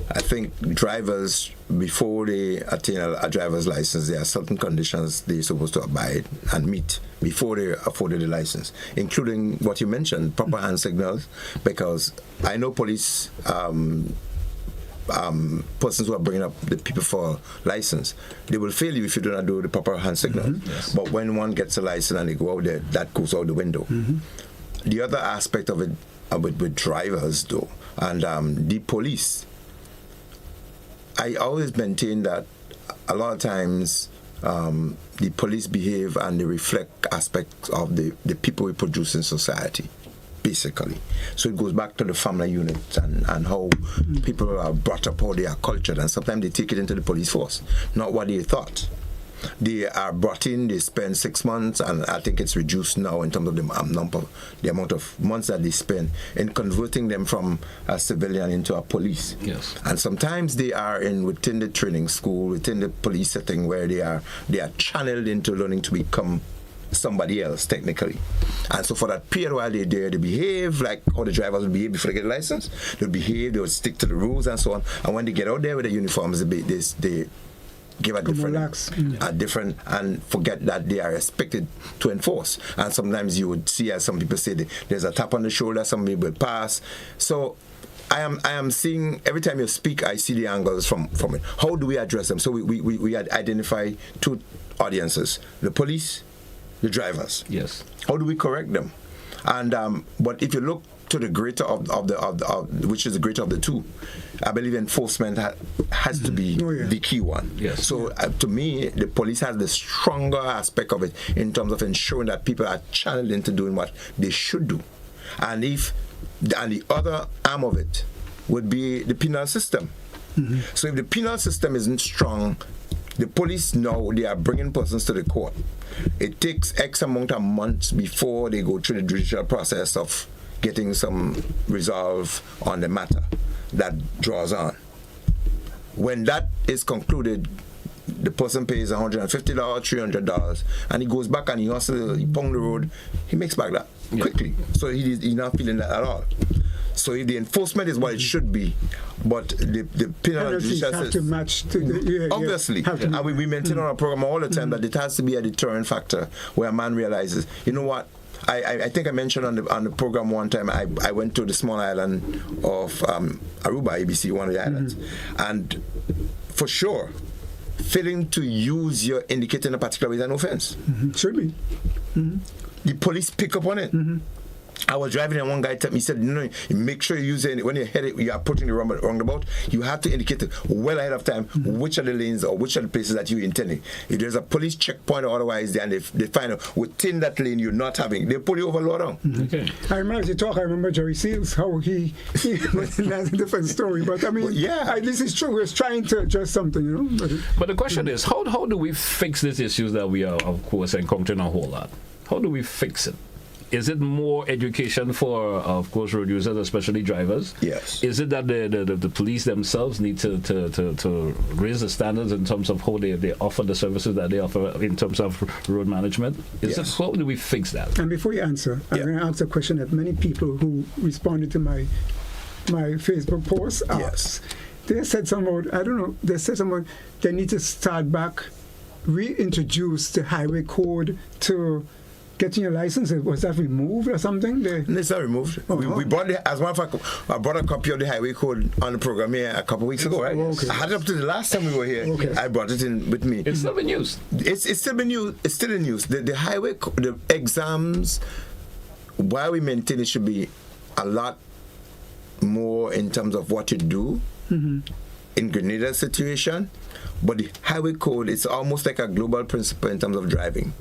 I think drivers, before they attain a driver's license, there are certain conditions they're supposed to abide and meet before they afforded the license, including what you mentioned, proper hand signals, because I know police persons who are bringing up the people for license, they will fail you if you do not do the proper hand signal. Mm-hmm. Yes. But when one gets a license and they go out there, that goes out the window. Mm-hmm. The other aspect of it with drivers, though, and the police, I always maintain that a lot of times the police behave and they reflect aspects of the people we produce in society, basically. So it goes back to the family unit and how people are brought up, how they are cultured, and sometimes they take it into the police force, not what they thought. They are brought in, they spend 6 months, and I think it's reduced now in terms of the amount of months that they spend in converting them from a civilian into a police. Yes. And sometimes they are within the training school, within the police setting, where they are channeled into learning to become somebody else, technically. And so for that period while they're there, they behave like how the drivers would behave before they get a license. They'll behave, they'll stick to the rules and so on. And when they get out there with the uniforms, they give a different and forget that they are expected to enforce. And sometimes you would see, as some people say, there's a tap on the shoulder, some people pass. So I am seeing, every time you speak, I see the angles from it. How do we address them? So we identify two audiences: the police, the drivers. Yes. How do we correct them? And but if you look to the greater of which is the greater of the two, I believe enforcement has to be the key one. Yes. So to me, the police has the stronger aspect of it in terms of ensuring that people are channeled into doing what they should do. And the other arm of it would be the penal system. Mm-hmm. So if the penal system isn't strong, the police know they are bringing persons to the court. It takes X amount of months before they go through the judicial process of getting some resolve on the matter that draws on. When that is concluded, the person pays $150, $300, and he goes back and he hustles, he pound the road, he makes back that quickly. So he's not feeling that at all. So if the enforcement is what it should be, but the penal judicial have to match to the, obviously, and we maintain on our program all the time that it has to be a deterrent factor where a man realizes, you know what, I think I mentioned on the program one time, I went to the small island of Aruba, ABC, one of the islands, and for sure, failing to use your indicator in a particular way is an offense. Mm-hmm. Should be. Mm-hmm. The police pick up on it. Mm-hmm. I was driving and one guy told me, he said, no, make sure you use it when you are putting the roundabout, you have to indicate it well ahead of time which are the lanes or which are the places that you're intending. If there's a police checkpoint or otherwise, then they find out within that lane you're not having, they pull you over low down. Mm-hmm. Okay. I remember Jerry Seals, how he that's a different story, but I mean, at least it's true, we're trying to adjust something, you know. But the question is, how do we fix these issues that we are, of course, encountering a whole lot? How do we fix it? Is it more education for, of course, road users, especially drivers? Yes. Is it that the police themselves need to raise the standards in terms of how they offer the services that they offer in terms of road management? How do we fix that? And before you answer, I'm going to ask a question that many people who responded to my Facebook post asked. They said something about, they need to start back, reintroduce the highway code to getting your license, was that removed or something? It's not removed. We brought it, as a matter of fact, I brought a copy of the highway code on the program here a couple of weeks ago, right? Okay. I had it up to the last time we were here. Okay. I brought it in with me. It's still been used. It's still been used. It's still in use. The highway, the exams, while we maintain it, should be a lot more in terms of what you do in Grenada's situation. But the highway code is almost like a global principle in terms of driving.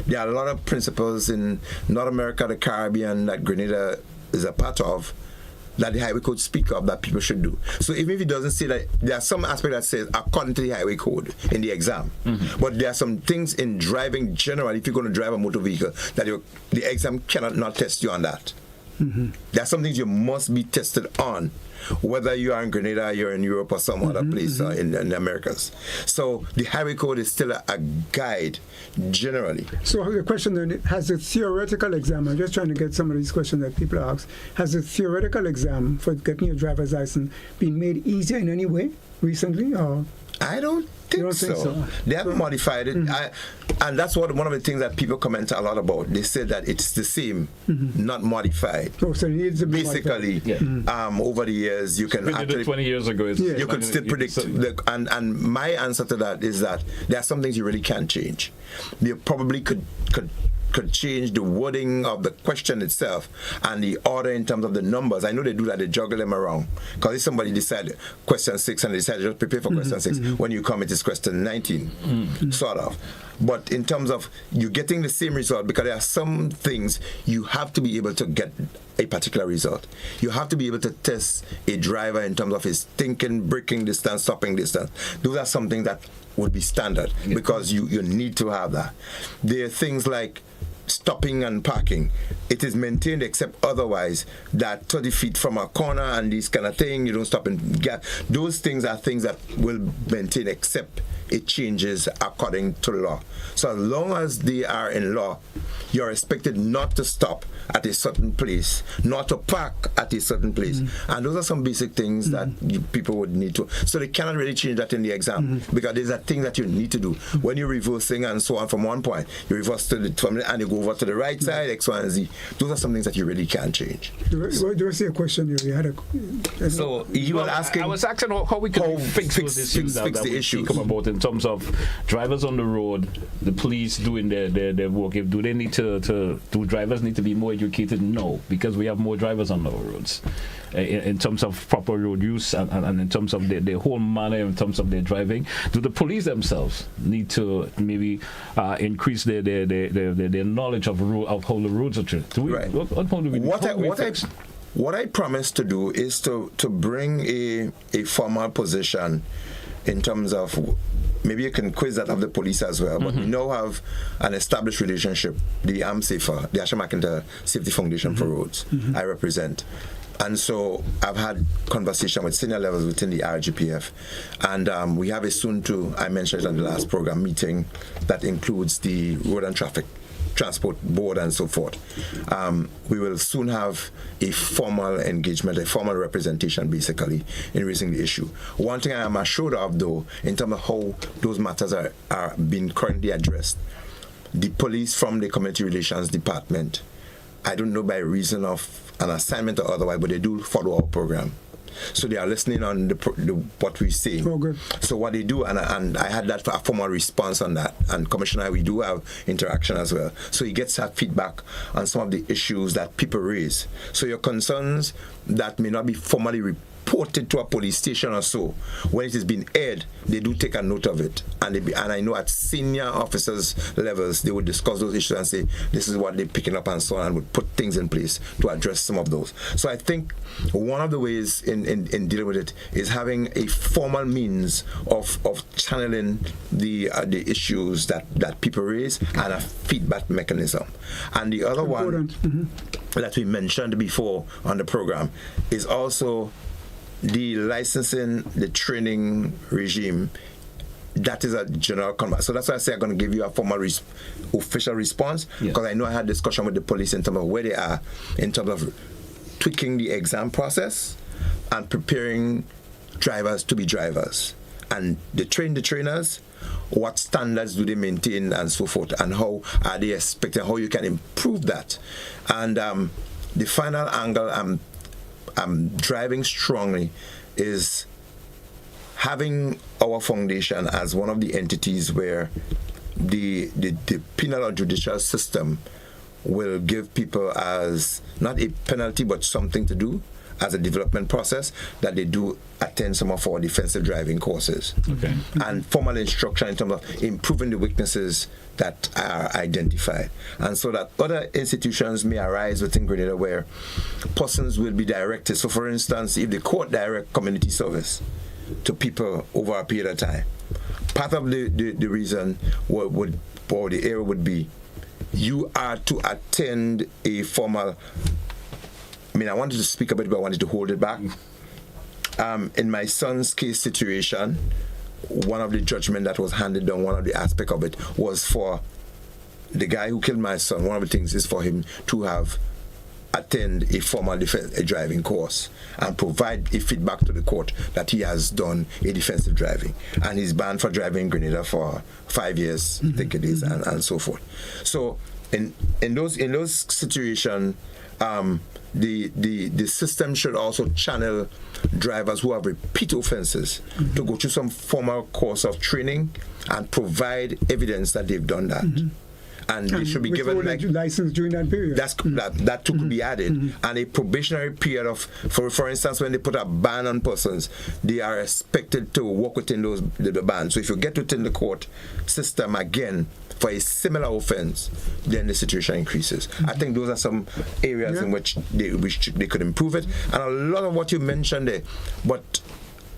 There are a lot of principles in North America, the Caribbean, that Grenada is a part of, that the highway code speak of, that people should do. So even if it doesn't say that, there are some aspects that says according to the highway code in the exam. But there are some things in driving generally, if you're going to drive a motor vehicle, that the exam cannot not test you on that. There are some things you must be tested on, whether you are in Grenada, you're in Europe, or some other place in the Americas. So the highway code is still a guide generally. So the question then, has the theoretical exam, I'm just trying to get some of these questions that people ask, has the theoretical exam for getting your driver's license been made easier in any way recently? Or I don't think so. They haven't modified it. And that's one of the things that people comment a lot about. They say that it's the same, not modified. Oh, so it needs to be basically, over the years, you can actually... 20 years ago. You could still predict. And my answer to that is that there are some things you really can't change. You probably could change the wording of the question itself and the order in terms of the numbers. I know they do that, they juggle them around. Because if somebody decided question 6 and they decided just prepare for question 6, when you come it is question 19, sort of. But in terms of you getting the same result, because there are some things you have to be able to get a particular result. You have to be able to test a driver in terms of his thinking, braking distance, stopping distance. Those are some things that would be standard because you need to have that. There are things like stopping and parking. It is maintained except otherwise that 30 feet from a corner and this kind of thing, you don't stop and get. Those things are things that will maintain except it changes according to law. So as long as they are in law, you're expected not to stop at a certain place, not to park at a certain place. And those are some basic things that people would need to. So they cannot really change that in the exam because there's a thing that you need to do. When you're reversing and so on from one point, you reverse to and you go over to the right side, X, Y, and Z. Those are some things that you really can't change. Do I see a question here? You had a so you were asking. I was asking how we could fix those issues that the issues come about in terms of drivers on the road, the police doing their work. Do they need do drivers need to be more educated? No, because we have more drivers on our roads. In terms of proper road use and in terms of their whole manner, in terms of their driving, do the police themselves need to maybe increase their knowledge of how the roads are treated? What I promise to do is to bring a formal position in terms of. Maybe you can quiz that of the police as well, but we now have an established relationship, the AMSAFA, the Asha McIntyre Safety Foundation for Roads, I represent. And so I've had conversation with senior levels within the RGPF, and we have a soon to, I mentioned it on the last program meeting, that includes the Road and Traffic Transport Board and so forth. We will soon have a formal engagement, a formal representation basically in raising the issue. One thing I am assured of though, in terms of how those matters are being currently addressed, the police from the Community Relations Department, I don't know by reason of an assignment or otherwise, but they do follow our program. So they are listening on what we say. So what they do, and I had that for a formal response on that. And Commissioner, we do have interaction as well. So he gets that feedback on some of the issues that people raise. So your concerns that may not be formally reported to a police station or so, when it is being aired, they do take a note of it. And I know at senior officers levels, they would discuss those issues and say, this is what they're picking up and so on, and would put things in place to address some of those. So I think one of the ways in dealing with it is having a formal means of channeling the issues that people raise and a feedback mechanism. And the other one that we mentioned before on the program is also the licensing, the training regime. That is a general conversation. So that's why I say I'm going to give you a formal official response, because I know I had discussion with the police in terms of where they are in terms of tweaking the exam process and preparing drivers to be drivers. And they train the trainers, what standards do they maintain and so forth, and how are they expecting, how you can improve that. And the final angle I'm driving strongly is having our foundation as one of the entities where the penal or judicial system will give people as not a penalty but something to do as a development process, that they do attend some of our defensive driving courses. Okay. And formal instruction in terms of improving the weaknesses that are identified. And so that other institutions may arise within Grenada where persons will be directed. So for instance, if the court direct community service to people over a period of time, part of the reason would or the area would be you are to attend a formal. I mean, I wanted to speak about it, but I wanted to hold it back. In my son's case situation, one of the judgment that was handed down, one of the aspect of it was for the guy who killed my son. One of the things is for him to have attend a formal a driving course and provide a feedback to the court that he has done a defensive driving, and he's banned for driving in Grenada for 5 years, I think it is, and so forth. So in those situations, the system should also channel drivers who have repeat offenses to go through some formal course of training and provide evidence that they've done that. And they should be given like license during that period. That too could be added, and a probationary period of, for instance, when they put a ban on persons, they are expected to work within the ban. So if you get within the court system again for a similar offense, then the situation increases. I think those are some areas in which they could improve it, and a lot of what you mentioned there, but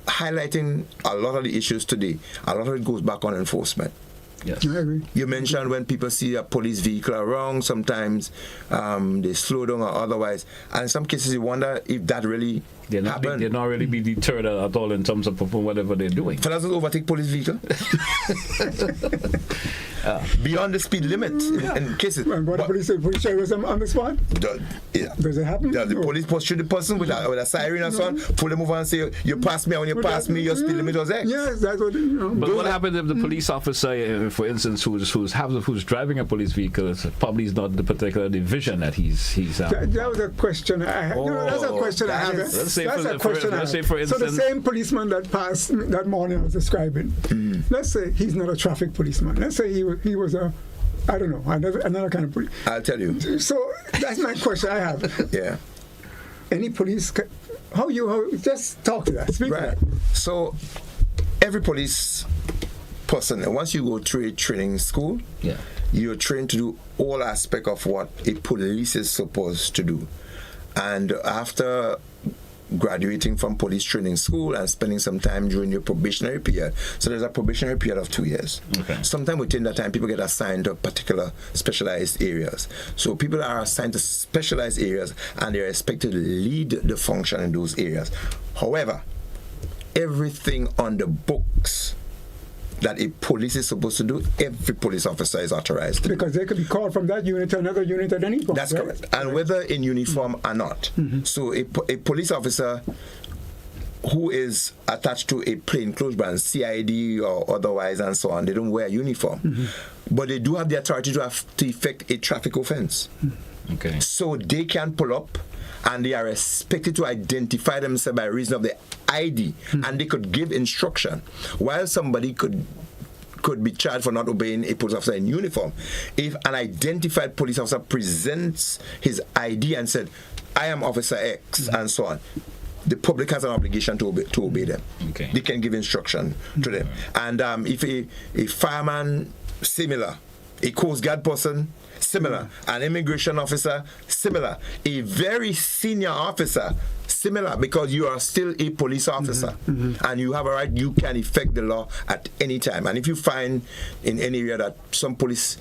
highlighting a lot of the issues today, a lot of it goes back on enforcement. Yes. I agree. You mentioned when people see a police vehicle around, sometimes they slow down or otherwise. And in some cases, you wonder if that really happened. They're not really be deterred at all in terms of whatever they're doing. Fellas will overtake police vehicle beyond the speed limit in cases. And what the police was on the spot? Does it happen? The police pursue the person with a siren and so on, pull them over and say, you passed me, and when you passed me, your speed limit was X. Yes, that's what, But what happens if the police officer, for instance, who's driving a police vehicle, probably is not the particular division that he's that was a question I had. That's a question I have. Let's say, for instance, so the same policeman that passed that morning I was describing, let's say he's not a traffic policeman. Let's say he was a, I don't know, another kind of police. I'll tell you. So that's my question I have. Yeah. Any police, how just talk to that, speak to that. So every police person, once you go through a training school, you're trained to do all aspects of what a police is supposed to do. And after graduating from police training school and spending some time during your probationary period, so there's a probationary period of 2 years. Sometime within that time, people get assigned to particular specialized areas. So people are assigned to specialized areas, and they're expected to lead the function in those areas. However, everything on the books that a police is supposed to do, every police officer is authorized to do. Because they could be called from that unit to another unit at any point. That's correct. And whether in uniform or not. So a police officer who is attached to a plainclothes brand, CID or otherwise and so on, they don't wear a uniform. But they do have the authority to effect a traffic offense. Okay. So they can pull up, and they are expected to identify themselves by reason of the ID, and they could give instruction. While somebody could be charged for not obeying a police officer in uniform, if an identified police officer presents his ID and said, I am Officer X, and so on, the public has an obligation to obey them. Okay. They can give instruction to them. And if a fireman, similar, a Coast Guard person, similar, an immigration officer, similar, a very senior officer, similar, because you are still a police officer and you have a right, you can effect the law at any time. And if you find in any area that some police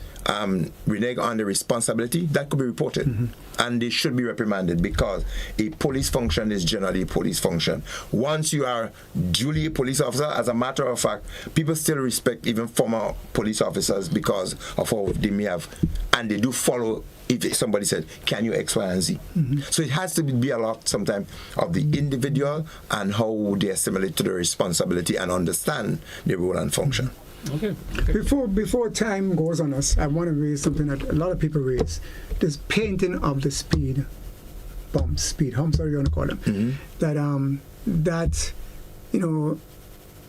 renege on the responsibility, that could be reported. And they should be reprimanded, because a police function is generally a police function. Once you are duly a police officer, as a matter of fact, people still respect even former police officers because of how they may have, and they do follow if somebody said, can you X, Y, and Z? So it has to be a lot sometimes of the individual and how they assimilate to the responsibility and understand their role and function. Okay. Before time goes on us, I want to raise something that a lot of people raise. This painting of the speed humps, whatever you want to call them. That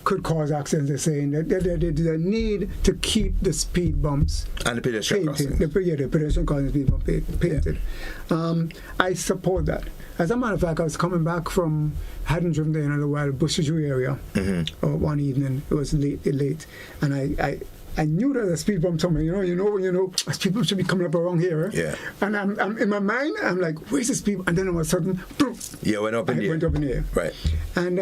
could cause accidents. They're saying that the need to keep the speed bumps and the pedestrian crossings. The pedestrian crossing speed bump painted. Yeah. I support that. As a matter of fact, I was coming back from, hadn't driven there in a while, Bushiju area. One evening, it was late, and I knew there was a speed bump somewhere. People should be coming up around here. Yeah. And I'm in my mind, I'm like, where's the speed? And then all of a sudden, went up in the air. Right. And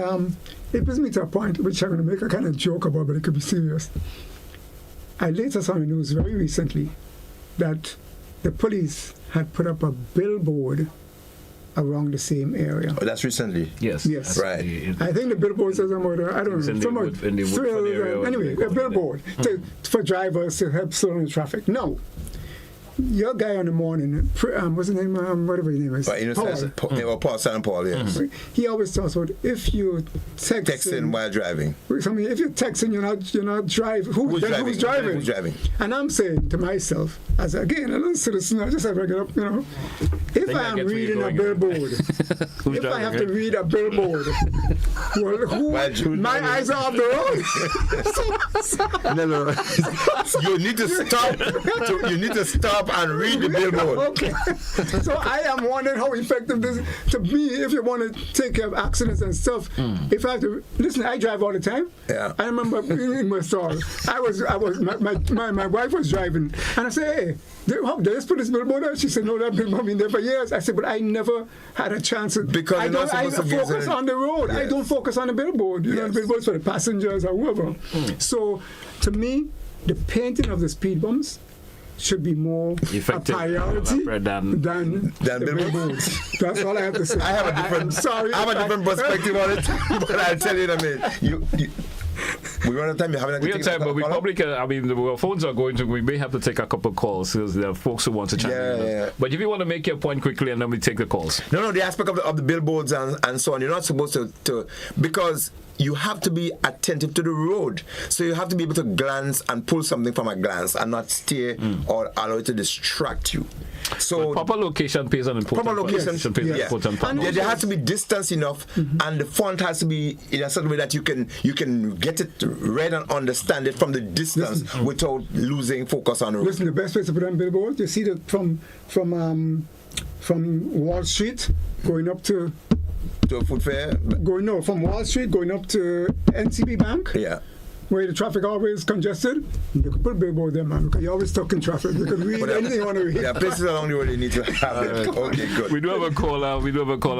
it brings me to a point which I'm going to make a kind of joke about, but it could be serious. I later saw in the news very recently that the police had put up a billboard around the same area. Oh, that's recently? Yes. Right. I think the billboard says somewhere, I don't know. Anyway, a billboard for drivers to help slow down the traffic. No. Your guy on the morning, what's his name? Whatever his name is. Paul San Paul, yes. He always talks about if you texting while driving. If you're texting, you're not driving. Who's driving? Who's driving? And I'm saying to myself, as again, a little citizen, I just have to get up, if I am reading a billboard, if I have to read a billboard, my eyes are off the road. No. You need to stop. You need to stop and read the billboard. Okay. So I am wondering how effective this to be if you want to take care of accidents and stuff. If I have to listen, I drive all the time. Yeah. I remember in my story, my wife was driving, and I said, hey, they just put this billboard out. She said, no, that billboard been there for years. I said, but I never had a chance to. Because I focus on the road. Yes. I don't focus on the billboard. The billboard's for the passengers or whoever. So to me, the painting of the speed bumps should be more effective, a priority than the billboards. That's all I have to say. I have a different perspective on it, but I'll tell you in a minute. We run out of time. We have time, but we probably can. I mean, our phones are going to. We may have to take a couple of calls because there are folks who want to chime in. Yeah. But if you want to make your point quickly, and then we take the calls. No. The aspect of the billboards and so on. You're not supposed to because you have to be attentive to the road. So you have to be able to glance and pull something from a glance and not stare or allow it to distract you. So but proper location plays an important part. There has to be distance enough, and the font has to be in a certain way that you can get it read and understand it from the distance without losing focus on the road. Listen, the best place to put on billboards, you see that from Wall Street going up to a food fair? From Wall Street going up to NCB Bank. Yeah. Where the traffic always congested, you can put a billboard there, man, because you're always stuck in traffic. You can read anything you want to read. Yeah, places along the road you need to have it. Okay, good. We do have a caller.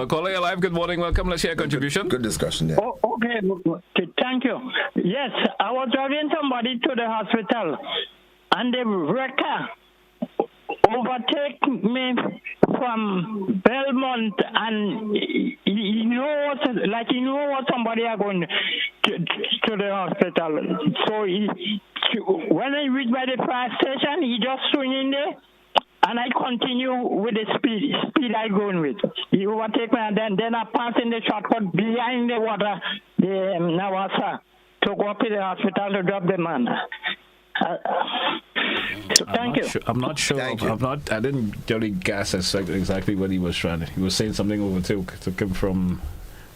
Caller, you're live. Good morning. Welcome. Let's share a contribution. Good discussion there. Okay. Thank you. Yes, I was driving somebody to the hospital, and the wrecker overtake me from Belmont, and you know what somebody are going to the hospital. So when I reach by the fire station, he just swing in there, and I continue with the speed I going with. He overtake me, and then I pass in the shortcut behind the water, the Nawasa, to go up to the hospital to drop the man. Thank you. I'm not sure. I didn't really guess exactly what he was trying to. He was saying something took him from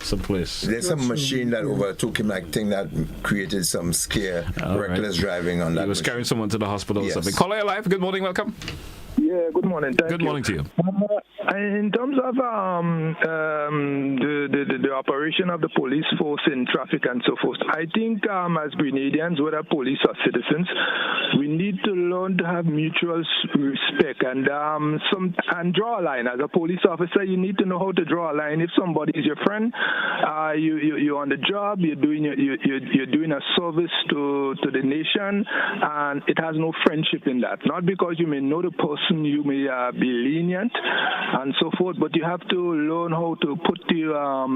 some place. There's some machine that overtook him, like thing that created some scare, reckless driving on that. He was machine. Carrying someone to the hospital or something. Caller, you're live. Good morning. Welcome. Yeah, good morning. Good morning to you. In terms of the operation of the police force in traffic and so forth, I think as Grenadians, whether police or citizens, we need to learn to have mutual respect and draw a line. As a police officer, you need to know how to draw a line. If somebody is your friend, you're on the job, you're doing a service to the nation, and it has no friendship in that. Not because you may know the person, you may be lenient and so forth, but you have to learn how to put your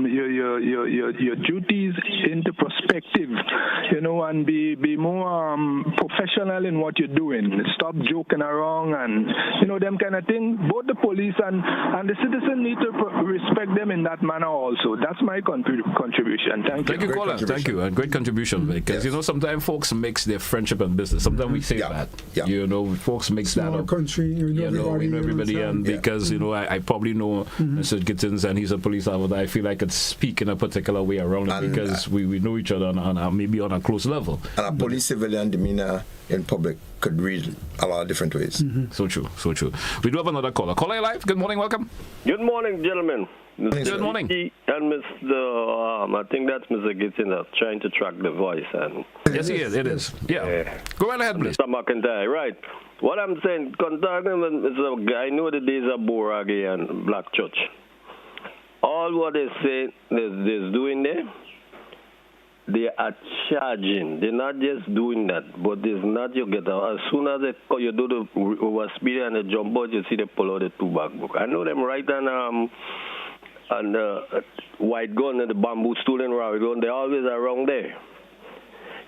duties into perspective, and be more professional in what you're doing. stop joking around and, them kind of thing. Both the police and the citizen need to respect them in that manner also. That's my contribution. Thank you. Thank you, caller. Thank you. And great contribution, because, sometimes folks mix their friendship and business. Sometimes we say that. Yeah. Folks mix that up. Country, everybody. And because, I probably know Mr. Gittens, and he's a police officer. I feel like it's speak in a particular way around it, because we know each other on maybe on a close level. And a police civilian demeanor in public could read a lot of different ways. So true. We do have another caller. Caller live. Good morning. Welcome. Good morning, gentlemen. Good morning. And Mr. I think that's Mr. Gittens trying to track the voice. And yes, he is. It is. Yeah. Go right ahead, please. Mr. McIntyre, right. What I'm saying, I know the days of Borage and Black Church. All what they say they're doing there, they are charging. They're not just doing that, but it's not you get out. As soon as you do the overspeed and the jump out, you see they pull out the two-back book. I know them right on the white gun and the bamboo stool and rabbit gun. They're always around there.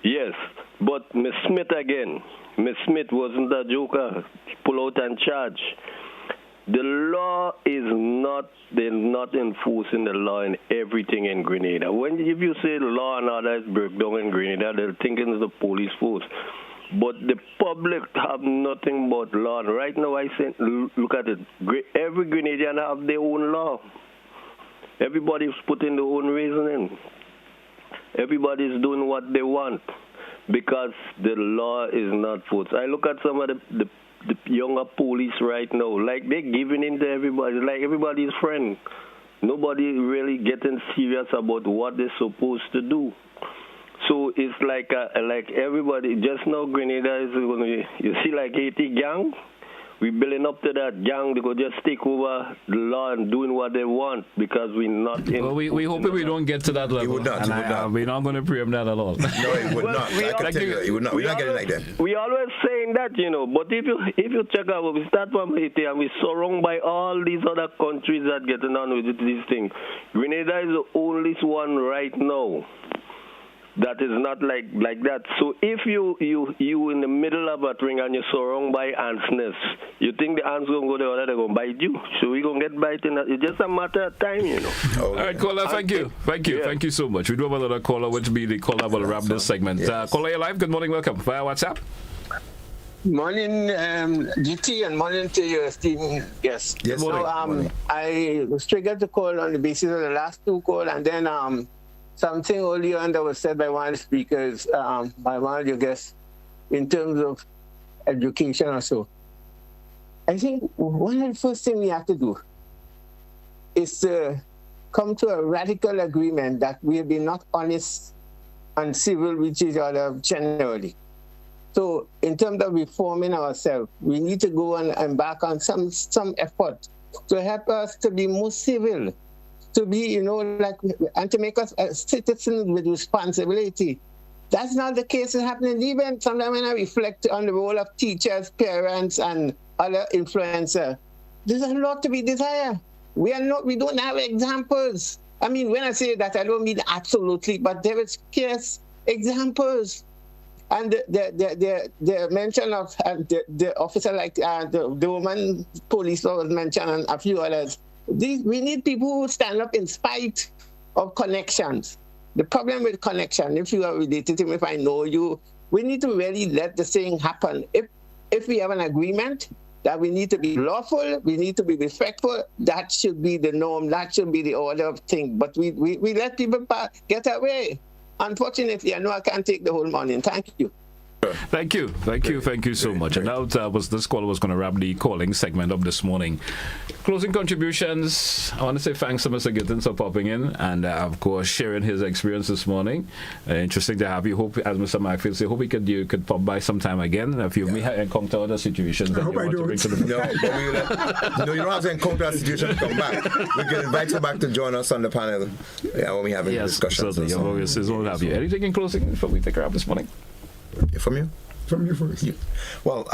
Yes, but Miss Smith again. Miss Smith wasn't a joker. Pull out and charge. The law is they're not enforcing the law in everything in Grenada. If you say the law and order is broke down in Grenada, they're thinking it's the police force. But the public have nothing but law. And right now, I say, look at it. Every Grenadian have their own law. Everybody's putting their own reasoning. Everybody's doing what they want because the law is not forced. I look at some of the younger police right now, like they're giving in to everybody, like everybody's friend. Nobody really getting serious about what they're supposed to do. So it's like everybody, just now Grenada is going to, you see like Haiti gang, we're building up to that gang. They could just take over the law and doing what they want because we're not in. Well, we hope we don't get to that level. He would not. We're not going to preempt that at all. No, he would not. I can tell you, he would not. We're not getting like that. We always saying that, but if you check out, we start from Haiti and we're surrounded by all these other countries that getting on with this thing. Grenada is the only one right now that is not like that. So if you in the middle of a ring and you're surrounded by ants' nests, you think the ants going to go there or they're going to bite you. So we're going to get biting. It's just a matter of time, All right, caller, thank you. Thank you so much. We do have another caller, which will be the caller will wrap this segment. Yes. Caller, you're live. Good morning. Welcome. Via WhatsApp. Morning, GT, and morning to your Stephen. Yes. Morning. I was triggered to call on the basis of the last two calls, and then something earlier on that was said by one of the speakers, by one of your guests, in terms of education or so. I think one of the first things we have to do is to come to a radical agreement that we'll be not honest and civil with each other generally. So in terms of reforming ourselves, we need to go and embark on some effort to help us to be more civil, to be, and to make us citizens with responsibility. That's not the case that's happening. Even sometimes when I reflect on the role of teachers, parents, and other influencers, there's a lot to be desired. We don't have examples. I mean, when I say that, I don't mean absolutely, but there is scarce examples. And the mention of the officer, like the woman police was mentioned, and a few others. We need people who stand up in spite of connections. The problem with connection, if you are related to me, if I know you, we need to really let the thing happen. If we have an agreement that we need to be lawful, we need to be respectful, that should be the norm, that should be the order of things. But we let people get away. Unfortunately, I know I can't take the whole morning. Thank you. Thank you so much. And now this caller was going to wrap the calling segment up this morning. Closing contributions. I want to say thanks to Mr. Gittens for popping in and of course sharing his experience this morning. Interesting to have you. Hope, as Mr. Macfield said, hope you could pop by sometime again if you may encounter other situations that you want to bring to the No, you don't have to encounter a situation to come back. We can invite you back to join us on the panel when we have a discussion. Certainly. Always have you. Anything in closing before we take her out this morning? From you? From you first. Yeah. Well,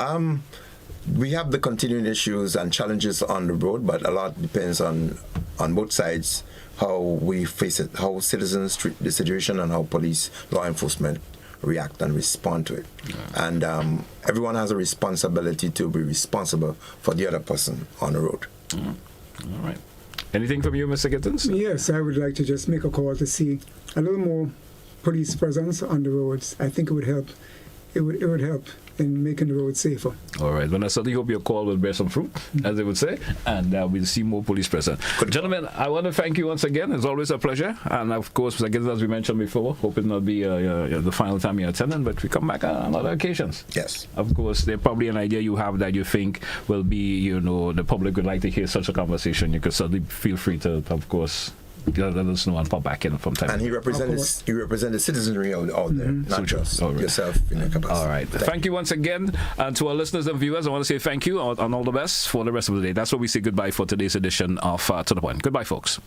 we have the continuing issues and challenges on the road, but a lot depends on both sides how we face it, how citizens treat the situation and how police, law enforcement react and respond to it. And everyone has a responsibility to be responsible for the other person on the road. All right. Anything from you, Mr. Gittens? Yes, I would like to just make a call to see a little more police presence on the roads. I think it would help. It would help in making the roads safer. All right. Well, I certainly hope your call will bear some fruit, as they would say, and we'll see more police presence. Gentlemen, I want to thank you once again. It's always a pleasure. And of course, Mr. Gittens, as we mentioned before, hope it not be the final time you're attending, but we come back on other occasions. Yes. Of course, there's probably an idea you have that you think will be, the public would like to hear such a conversation. You could certainly feel free to, of course, let us know and pop back in from time. And he represents the citizenry out there, not just yourself in a capacity. All right. Thank you once again. And to our listeners and viewers, I want to say thank you and all the best for the rest of the day. That's what we say goodbye for today's edition of To The Point. Goodbye, folks.